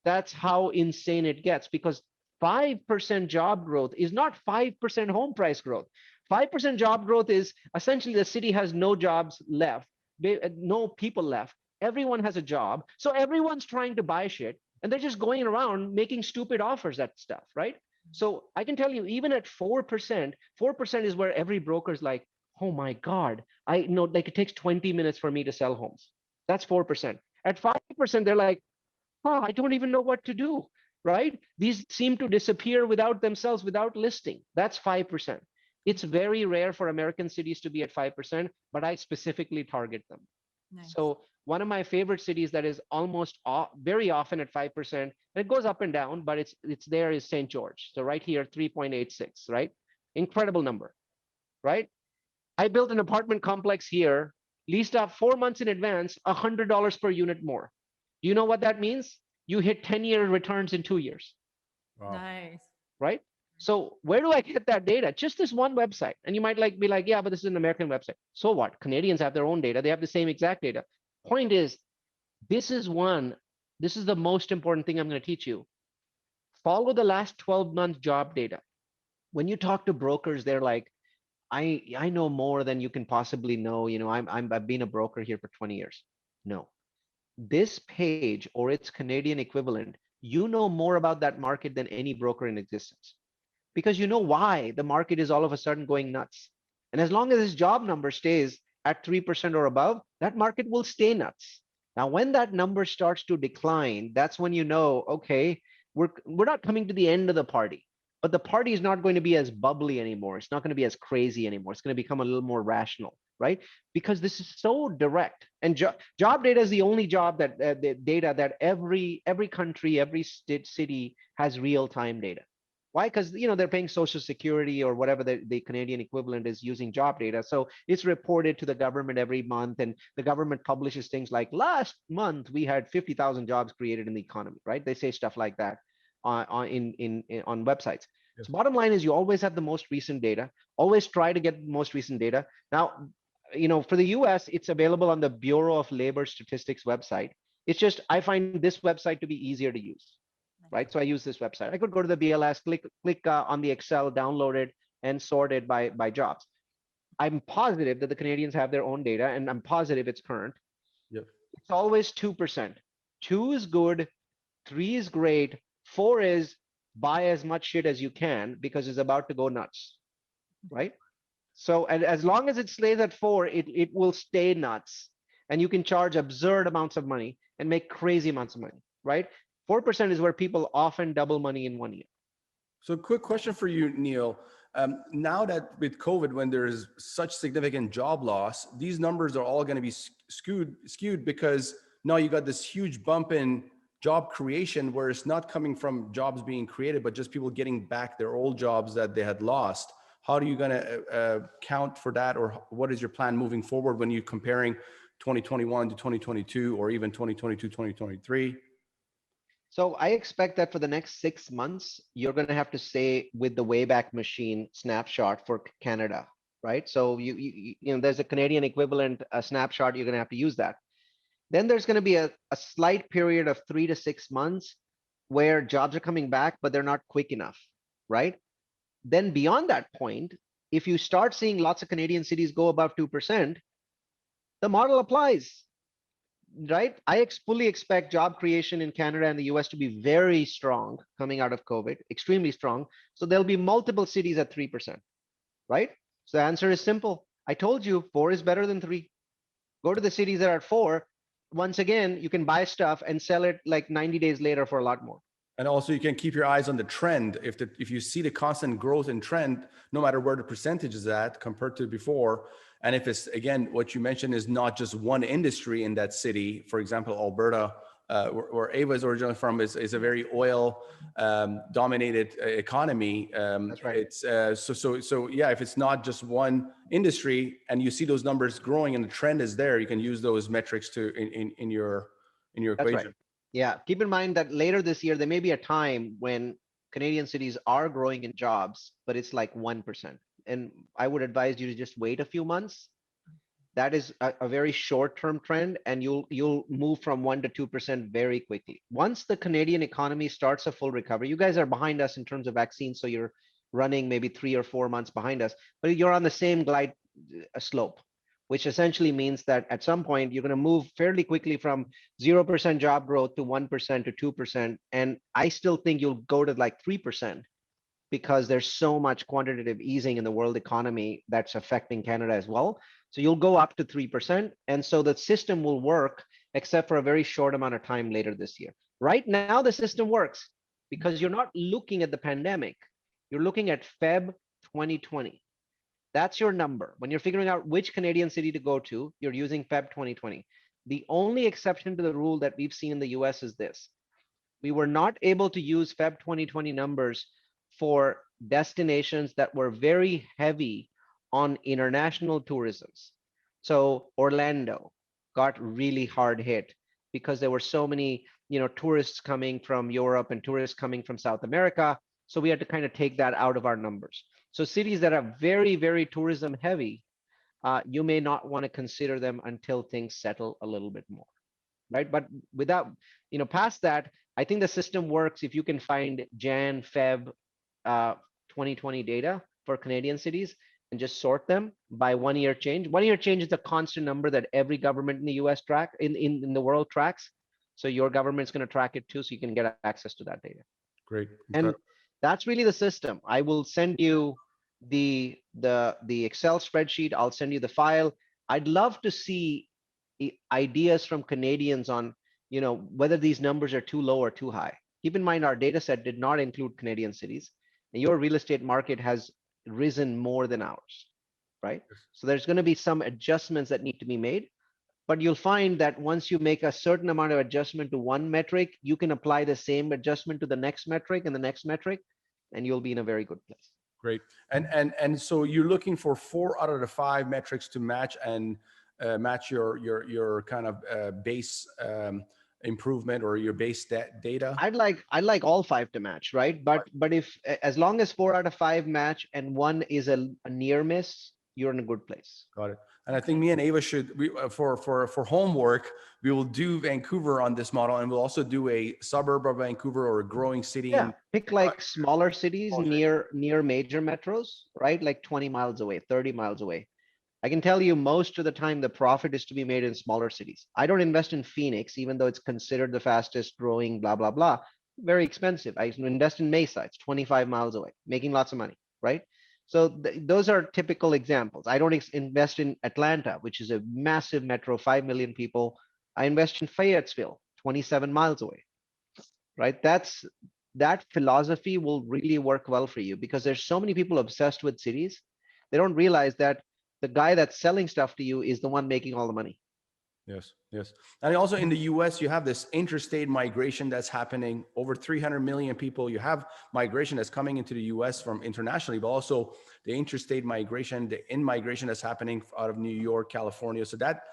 That's how insane it gets, because 5% job growth is not 5% home price growth. 5% job growth is essentially the city has no jobs left, no people left. Everyone has a job. So everyone's trying to buy shit, and they're just going around making stupid offers at stuff, right? So I can tell you, even at 4%, 4% is where every broker's like, oh my God, I know, it takes 20 minutes for me to sell homes. That's 4%. At 5%, they're like, oh, I don't even know what to do, right? These seem to disappear without themselves, without listing. That's 5%. It's very rare for American cities to be at 5%, but I specifically target them. Nice. So one of my favorite cities that is almost very often at 5%, and it goes up and down, but it's there, is St. George. So right here, 3.86, right? Incredible number, right? I built an apartment complex here, leased out 4 months in advance, $100 per unit more. Do you know what that means? You hit 10-year returns in 2 years. Wow. Nice. Right? So where do I get that data? Just this one website. And you might be like, yeah, but this is an American website. So what? Canadians have their own data. They have the same exact data. Point is, this is the most important thing I'm going to teach you. Follow the last 12-month job data. When you talk to brokers, they're like, I know more than you can possibly know. I've been a broker here for 20 years. No. This page or its Canadian equivalent, you know more about that market than any broker in existence, because you know why the market is all of a sudden going nuts. And as long as this job number stays at 3% or above, that market will stay nuts. Now, when that number starts to decline, that's when you know, okay, we're not coming to the end of the party, but the party is not going to be as bubbly anymore. It's not going to be as crazy anymore. It's going to become a little more rational, right? Because this is so direct. And job data is the only job that the data that every country, every city has real-time data. Why? Because they're paying Social Security or whatever the Canadian equivalent is using job data. So it's reported to the government every month, and the government publishes things like, last month we had 50,000 jobs created in the economy, right? They say stuff like that on websites. Yes. So bottom line is, you always have the most recent data. Always try to get the most recent data. Now, For the US, it's available on the Bureau of Labor Statistics website. It's just, I find this website to be easier to use, right? So I use this website. I could go to the BLS, click on the Excel, download it, and sort it by jobs. I'm positive that the Canadians have their own data, and I'm positive it's current. Yep. It's always 2%. 2 is good, 3 is great, 4 is buy as much shit as you can because it's about to go nuts, right? So, and as long as it stays at 4, it will stay nuts, and you can charge absurd amounts of money and make crazy amounts of money, right? 4% is where people often double money in 1 year. So quick question for you, Neil. Now that with COVID, when there's such significant job loss, these numbers are all going to be skewed because now you got this huge bump in job creation where it's not coming from jobs being created, but just people getting back their old jobs that they had lost. How are you going to count for that? Or what is your plan moving forward when you're comparing 2021 to 2022 or even 2022, 2023? So I expect that for the next 6 months, you're going to have to stay with the Wayback Machine snapshot for Canada, right? So there's a Canadian equivalent snapshot. You're going to have to use that. Then there's going to be a slight period of 3 to 6 months where jobs are coming back, but they're not quick enough, right? Then beyond that point, if you start seeing lots of Canadian cities go above 2%, the model applies, right? I fully expect job creation in Canada and the US to be very strong coming out of COVID, extremely strong. So there'll be multiple cities at 3%, right? So the answer is simple. I told you 4 is better than 3. Go to the cities that are at 4. Once again, you can buy stuff and sell it like 90 days later for a lot more. And also you can keep your eyes on the trend. If you see the constant growth in trend, no matter where the percentage is at compared to before, and if it's, again, what you mentioned is not just one industry in that city, for example, Alberta, where Ava is originally from, is a very oil dominated economy. That's right. It's so yeah, if it's not just one industry and you see those numbers growing and the trend is there, you can use those metrics to in your That's equation. right. Yeah, keep in mind that later this year, there may be a time when Canadian cities are growing in jobs, but it's like 1%. And I would advise you to just wait a few months. That is a very short-term trend, and you'll move from 1 to 2% very quickly. Once the Canadian economy starts a full recovery, you guys are behind us in terms of vaccines, so you're running maybe 3 or 4 months behind us, but you're on the same glide slope, which essentially means that at some point you're going to move fairly quickly from 0% job growth to 1% to 2%. And I still think you'll go to like 3% because there's so much quantitative easing in the world economy that's affecting Canada as well. So you'll go up to 3%. And so the system will work except for a very short amount of time later this year. Right now, the system works because you're not looking at the pandemic. You're looking at Feb 2020. That's your number. When you're figuring out which Canadian city to go to, you're using Feb 2020. The only exception to the rule that we've seen in the US is this. We were not able to use Feb 2020 numbers for destinations that were very heavy on international tourism. So Orlando got really hard hit because there were so many, tourists coming from Europe and tourists coming from South America. So we had to kind of take that out of our numbers. So cities that are very, very tourism heavy, you may not want to consider them until things settle a little bit more, right? But without, past that, I think the system works if you can find Jan, Feb 2020 data for Canadian cities and just sort them by 1 year change. 1 year change is a constant number that every government in the US in the world tracks. So your government's going to track it too, so you can get access to that data. Great. And that's really the system. I will send you the Excel spreadsheet. I'll send you the file. I'd love to see ideas from Canadians on, whether these numbers are too low or too high. Keep in mind, our data set did not include Canadian cities, and your real estate market has risen more than ours, right? So there's going to be some adjustments that need to be made, but you'll find that once you make a certain amount of adjustment to one metric, you can apply the same adjustment to the next metric and the next metric, and you'll be in a very good place. Great. And so you're looking for 4 out of the 5 metrics to match and match your kind of base improvement or your base data. I'd like all 5 to match, right? But if as long as 4 out of 5 match and 1 is a near miss, you're in a good place. Got it. And I think me and Ava should, for homework, we will do Vancouver on this model, and we'll also do a suburb of Vancouver or a growing city. Yeah, pick like smaller cities Exposure. near major metros, right? Like 20 miles away, 30 miles away. I can tell you most of the time the profit is to be made in smaller cities. I don't invest in Phoenix, even though it's considered the fastest growing, blah, blah, blah. Very expensive. I invest in Mesa, it's 25 miles away, making lots of money, right? So those are typical examples. I don't invest in Atlanta, which is a massive metro, 5 million people. I invest in Fayetteville, 27 miles away, right? That philosophy will really work well for you because there's so many people obsessed with cities. They don't realize that the guy that's selling stuff to you is the one making all the money. Yes, yes. And also in the US, you have this interstate migration that's happening. Over 300 million people. You have migration that's coming into the US from internationally, but also the interstate migration, the in-migration that's happening out of New York, California. So that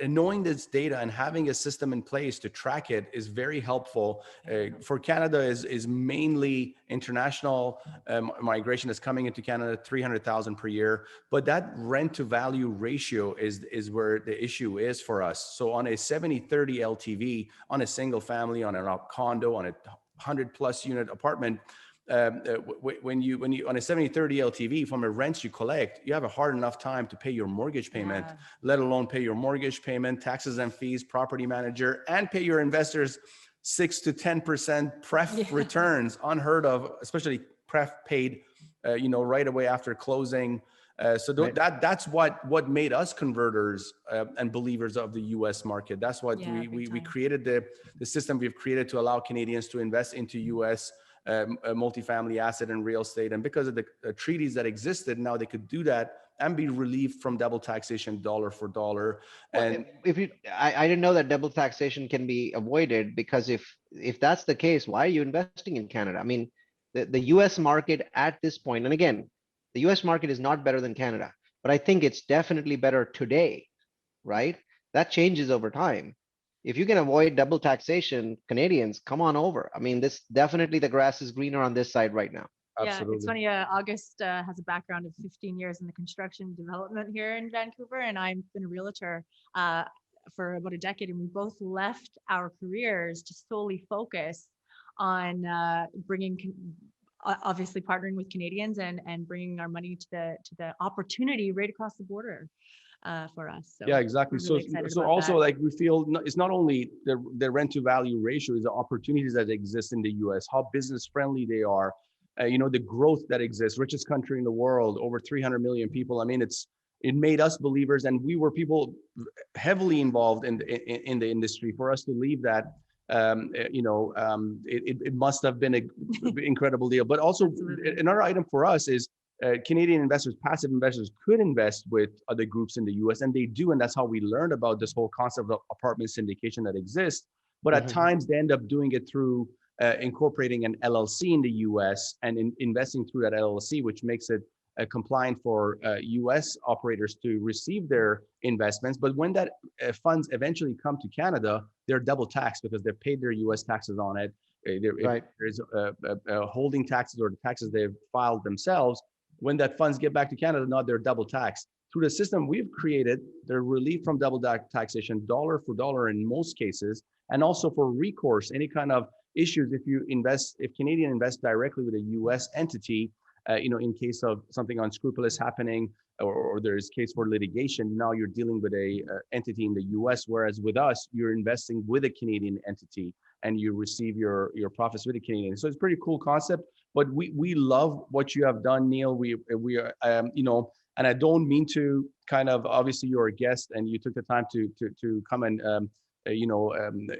knowing this data and having a system in place to track it is very helpful. For Canada is mainly international migration that's coming into Canada, 300,000 per year. But that rent to value ratio is where the issue is for us. So on a 70-30 LTV, on a single family, on a condo, on a 100+ unit apartment, when you on a 70-30 LTV from a rents you collect, you have a hard enough time to pay your mortgage payment, let alone pay your mortgage payment, taxes and fees, property manager, and pay your investors 6 to 10% pref returns, unheard of, especially pref paid, right away after closing. That's what made us converters and believers of the U.S. market. That's what we created the system we've created to allow Canadians to invest into U.S. Multifamily asset and real estate. And because of the treaties that existed, now they could do that and be relieved from double taxation dollar for dollar. And I didn't know that double taxation can be avoided, because if that's the case, why are you investing in Canada? I mean, the US market at this point, and again, the US market is not better than Canada, but I think it's definitely better today, right? That changes over time. If you can avoid double taxation, Canadians, come on over. I mean, this definitely the grass is greener on this side right now. Absolutely. Yeah, it's funny. August has a background of 15 years in the construction development here in Vancouver, and I've been a realtor for about a decade, and we both left our careers to solely focus on obviously partnering with Canadians and bringing our money to the opportunity right across the border. For us. So yeah, exactly. Really so also that. Like we feel it's not only the rent to value ratio, is the opportunities that exist in the US, how business friendly they are, the growth that exists, richest country in the world, over 300 million people. I mean, it made us believers, and we were people heavily involved in the industry. For us to leave that, it must have been an incredible deal. But also another item for us is Canadian investors, passive investors, could invest with other groups in the US, and they do. And that's how we learned about this whole concept of apartment syndication that exists. But at times they end up doing it through incorporating an LLC in the US and investing through that LLC, which makes it compliant for US operators to receive their investments. But when that funds eventually come to Canada, they're double taxed because they've paid their US taxes on it. There's holding taxes or the taxes they've filed themselves. When that funds get back to Canada, now they're double taxed. Through the system we've created, they're relieved from double taxation, dollar for dollar in most cases, and also for recourse, any kind of issues. If Canadian invest directly with a U.S. entity, in case of something unscrupulous happening, or there's case for litigation, now you're dealing with a entity in the U.S. Whereas with us, you're investing with a Canadian entity and you receive your profits with a Canadian. So it's a pretty cool concept. But we love what you have done, Neil. We are, and I don't mean to kind of, obviously you're a guest and you took the time to come and,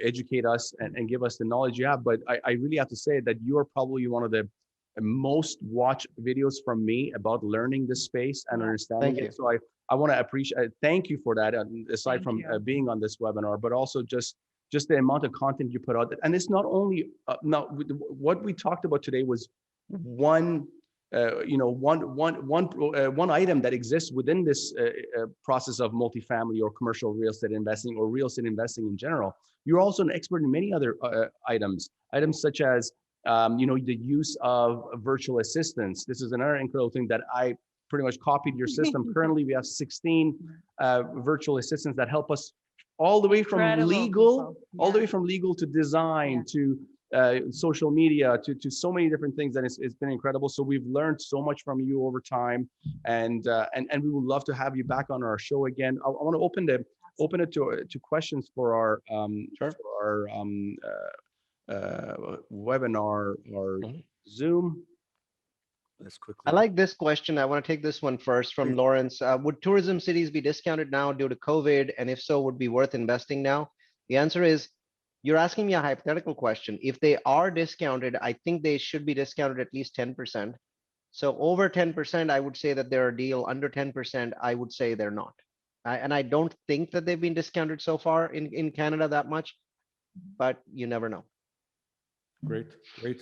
educate us and give us the knowledge you have. But I really have to say that you are probably one of the most watched videos from me about learning this space and understanding it. So I want to thank you for that. Aside from being on this webinar, but also just the amount of content you put out. And it's not only, what we talked about today was one item that exists within this process of multifamily or commercial real estate investing or real estate investing in general. You're also an expert in many other items such as, the use of virtual assistants. This is another incredible thing that pretty much copied your system. Currently, we have 16 virtual assistants that help us all the way from Incredible legal, people. all the Yeah. way from legal to design to social media to so many different things, and it's been incredible. So we've learned so much from you over time, and we would love to have you back on our show again. I want to open it to questions for our webinar or Zoom. Let's quickly. I like this question. I want to take this one first from Lawrence. Would tourism cities be discounted now due to COVID? And if so, would be worth investing now? The answer is, you're asking me a hypothetical question. If they are discounted, I think they should be discounted at least 10%. So over 10%, I would say that they're a deal. Under 10%, I would say they're not. And I don't think that they've been discounted so far in Canada that much, but you never know. Great.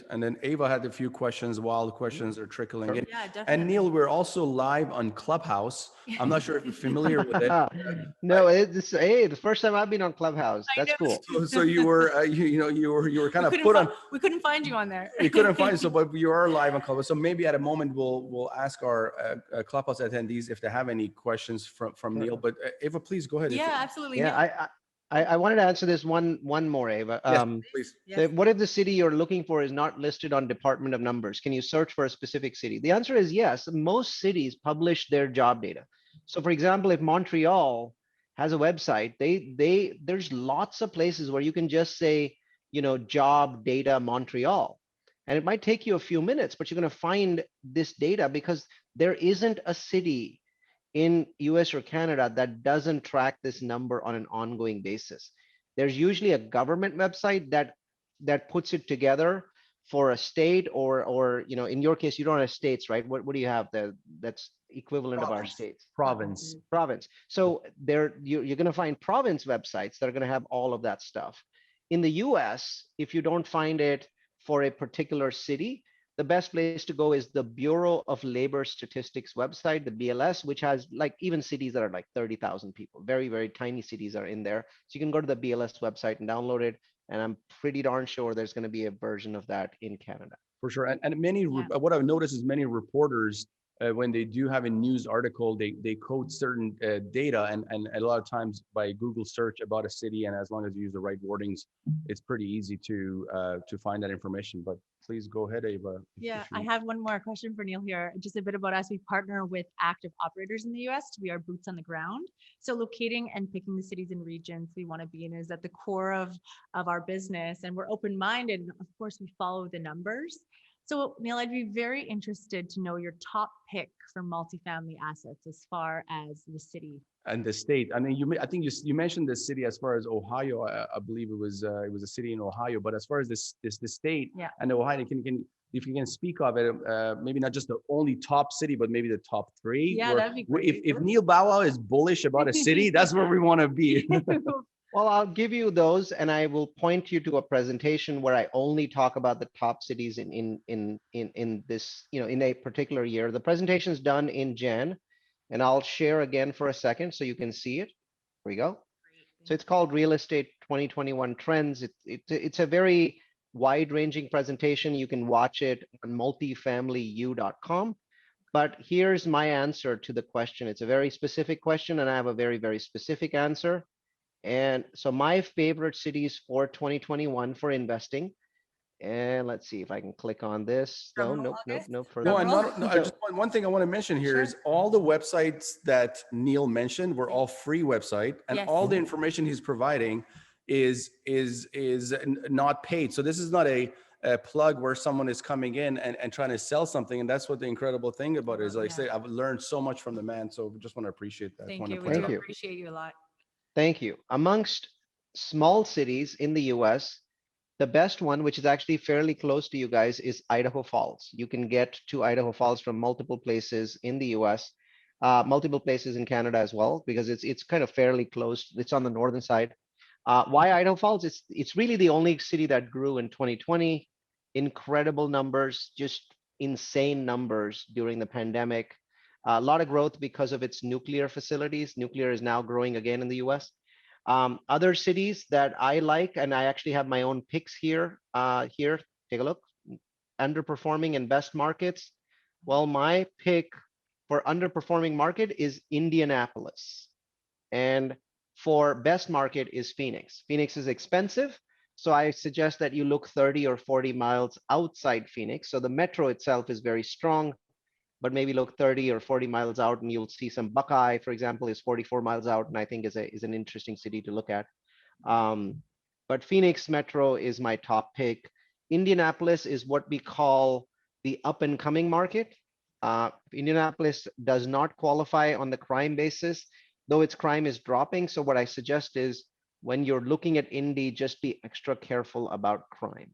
And then Ava had a few questions while the questions are trickling in. Yeah, definitely. And Neil, we're also live on Clubhouse. I'm not sure if you're familiar with it. No, it's the first time I've been on Clubhouse. I That's know. cool. So you were, you were kind of put on. We couldn't find you on there. You couldn't find so, but you are live on Clubhouse. So maybe at a moment we'll ask our Clubhouse attendees if they have any questions from Neil. But Ava, please go ahead. Yeah, absolutely. Yeah, I wanted to answer this one more, Ava. Yes, please. Yes. What if the city you're looking for is not listed on Department of Numbers? Can you search for a specific city? The answer is yes. Most cities publish their job data. So for example, if Montreal has a website, there's lots of places where you can just say, job data Montreal. And it might take you a few minutes, but you're going to find this data because there isn't a city in US or Canada that doesn't track this number on an ongoing basis. There's usually a government website that puts it together for a state or in your case, you don't have states, right? What do you have there that's equivalent of our states? Province. So you're going to find province websites that are going to have all of that stuff. In the US, if you don't find it for a particular city, the best place to go is the Bureau of Labor Statistics website, the BLS, which has even cities that are like 30,000 people. Very, very tiny cities are in there. So you can go to the BLS website and download it. And I'm pretty darn sure there's going to be a version of that in Canada. For sure. And what I've noticed is many reporters, when they do have a news article, they code certain data, and a lot of times by Google search about a city, and as long as you use the right wordings, it's pretty easy to find that information. But please go ahead, Ava. Yeah, I have one more question for Neil here. Just a bit about us. We partner with active operators in the US to be our boots on the ground. So locating and picking the cities and regions we want to be in is at the core of our business. And we're open-minded. And of course, we follow the numbers. So Neil, I'd be very interested to know your top pick for multifamily assets as far as the city. And the state. I mean, I think you mentioned the city as far as Ohio. I believe it was a city in Ohio. But as far as the state and Ohio, if you can speak of it, maybe not just the only top city, but maybe the top three. Yeah, that'd be great. If Neil 𝗼𝗜 is bullish about a city, that's where we want to be. Well, I'll give you those, and I will point you to a presentation where I only talk about the top cities in this, in a particular year. The presentation is done in Jan, and I'll share again for a second so you can see it. Here we go. So it's called Real Estate 2021 Trends. It's a very wide-ranging presentation. You can watch it on multifamilyu.com. But here's my answer to the question. It's a very specific question, and I have a very, very specific answer. And so my favorite cities for 2021 for investing, and let's see if I can click on this. No. Just one thing I want to mention here is all the websites that Neil mentioned were all free website, and all the information he's providing is not paid. So this is not a plug where someone is coming in and trying to sell something. And that's what the incredible thing about it is. Like I say, I've learned so much from the man. So just want to appreciate that. Thank you. We do appreciate you a lot. Thank you. Amongst small cities in the US, the best one, which is actually fairly close to you guys, is Idaho Falls. You can get to Idaho Falls from multiple places in the US, multiple places in Canada as well, because it's kind of fairly close. It's on the northern side. Why Idaho Falls? It's really the only city that grew in 2020. Incredible numbers, just insane numbers during the pandemic. A lot of growth because of its nuclear facilities. Nuclear is now growing again in the US. Other cities that I like, and I actually have my own picks here. Here, take a look. Underperforming in best markets. Well, my pick for underperforming market is Indianapolis. And for best market is Phoenix. Phoenix is expensive. So I suggest that you look 30 or 40 miles outside Phoenix. So the metro itself is very strong, but maybe look 30 or 40 miles out and you'll see some. Buckeye, for example, is 44 miles out, and I think is an interesting city to look at. But Phoenix Metro is my top pick. Indianapolis is what we call the up and coming market. Indianapolis does not qualify on the crime basis, though its crime is dropping. So what I suggest is when you're looking at Indy, just be extra careful about crime.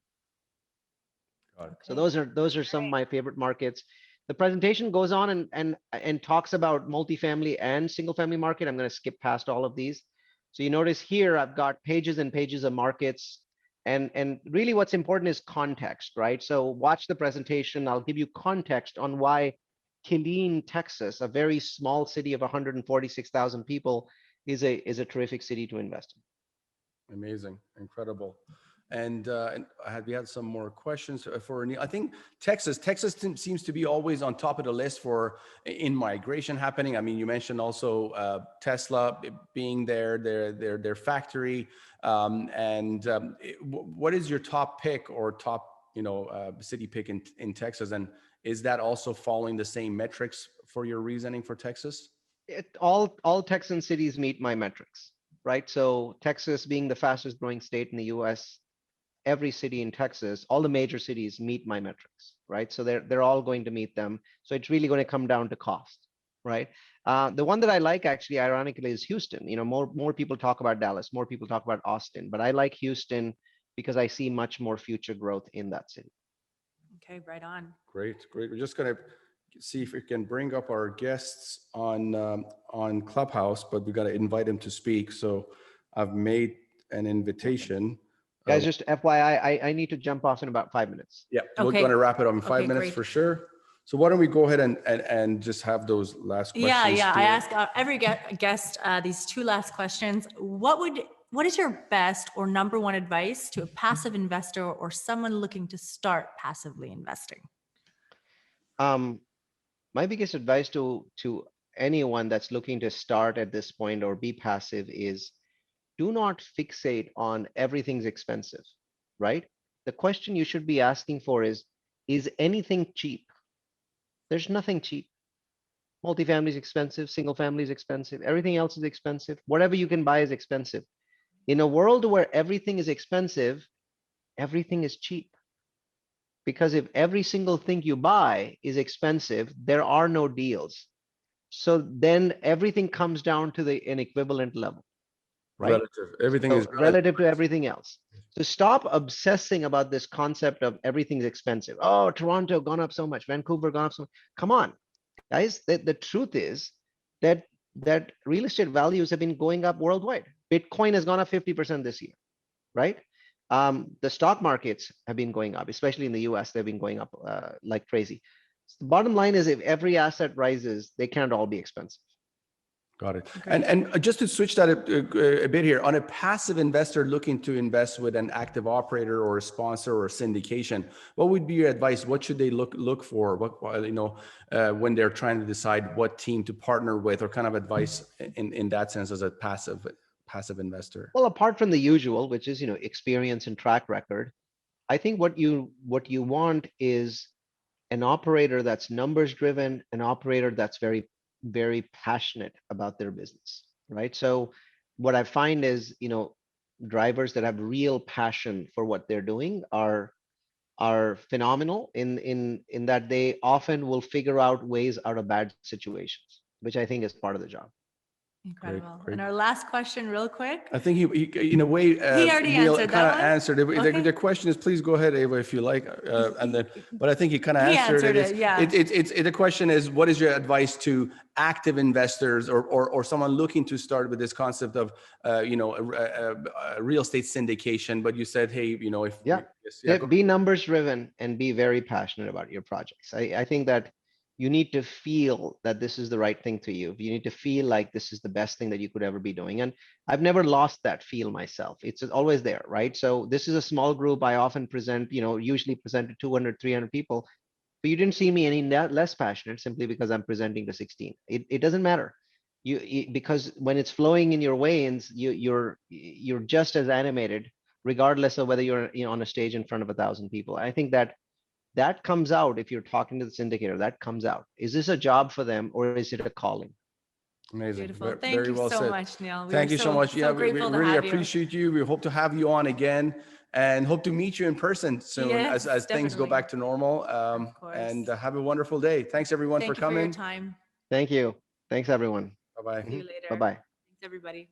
So those are some of my favorite markets. The presentation goes on and talks about multifamily and single family market. I'm going to skip past all of these. So you notice here, I've got pages and pages of markets, and really what's important is context, right? So watch the presentation. I'll give you context on why Killeen, Texas, a very small city of 146,000 people, is a terrific city to invest in. Amazing, incredible. And we had some more questions for Neil. I think Texas seems to be always on top of the list for in migration happening. I mean, you mentioned also Tesla being there, their factory. What is your top pick or top city pick in Texas? And is that also following the same metrics for your reasoning for Texas? All Texan cities meet my metrics, right? So Texas being the fastest growing state in the US, every city in Texas, all the major cities meet my metrics, right? So they're all going to meet them. So it's really going to come down to cost, right? The one that I like, actually, ironically, is Houston. More people talk about Dallas, more people talk about Austin, but I like Houston because I see much more future growth in that city. Okay, right on. Great. We're just going to see if we can bring up our guests on Clubhouse, but we got to invite them to speak. So I've made an invitation. Guys, just FYI, I need to jump off in about 5 minutes. Yeah, we're going to wrap it up in 5 minutes great. for sure. So why don't we go ahead and just have those last questions? Yeah. I ask every guest these two last questions. What is your best or number one advice to a passive investor or someone looking to start passively investing? My biggest advice to anyone that's looking to start at this point or be passive is do not fixate on everything's expensive, right? The question you should be asking for is anything cheap? There's nothing cheap. Multifamily is expensive, single family is expensive, everything else is expensive. Whatever you can buy is expensive. In a world where everything is expensive, everything is cheap. Because if every single thing you buy is expensive, there are no deals. So then everything comes down to an equivalent level. Right? Relative. Everything is relative to everything else. So stop obsessing about this concept of everything's expensive. Oh, Toronto gone up so much, Vancouver gone up so much. Come on, guys. The truth is that real estate values have been going up worldwide. Bitcoin has gone up 50% this year, right? The stock markets have been going up, especially in the US. They've been going up like crazy. So the bottom line is, if every asset rises, they can't all be expensive. Got it. And just to switch that a bit here, on a passive investor looking to invest with an active operator or a sponsor or a syndication, what would be your advice? What should they look for? When they're trying to decide what team to partner with, or kind of advice in that sense as a passive investor? Well, apart from the usual, which is experience and track record, I think what you want is an operator that's numbers driven, an operator that's very, very passionate about their business, right? So what I find is, drivers that have real passion for what they're doing are phenomenal in that they often will figure out ways out of bad situations, which I think is part of the job. Incredible. Great. And our last question, real quick. I think he in a way, he already answered that one. Answered it. Okay. The question is, please go ahead, Ava, if you like. But I think he kind of answered it. Yeah. The question is, what is your advice to active investors or someone looking to start with this concept of, a real estate syndication? But you said, hey, be numbers driven and be very passionate about your projects. I think that you need to feel that this is the right thing to you. You need to feel like this is the best thing that you could ever be doing. And I've never lost that feel myself. It's always there, right? So this is a small group. I often present, usually present to 200, 300 people. but you didn't see me any less passionate simply because I'm presenting to 16. It doesn't matter. Because when it's flowing in your veins, you're just as animated, regardless of whether you're on a stage in front of 1,000 people. I think that comes out if you're talking to the syndicator. That comes out. Is this a job for them or is it a calling? Amazing. Beautiful. Thank Very you well so said. much, Neil. Thank you so much. Yeah, we grateful to really have you. appreciate you. We hope to have you on again and hope to meet you in person soon Yes, as things go definitely. back to normal. course. And have a wonderful day. Thanks everyone Thank for you for your coming. time. Thank you. Thanks, everyone. Bye-bye. See you later. Bye-bye. Thanks, everybody.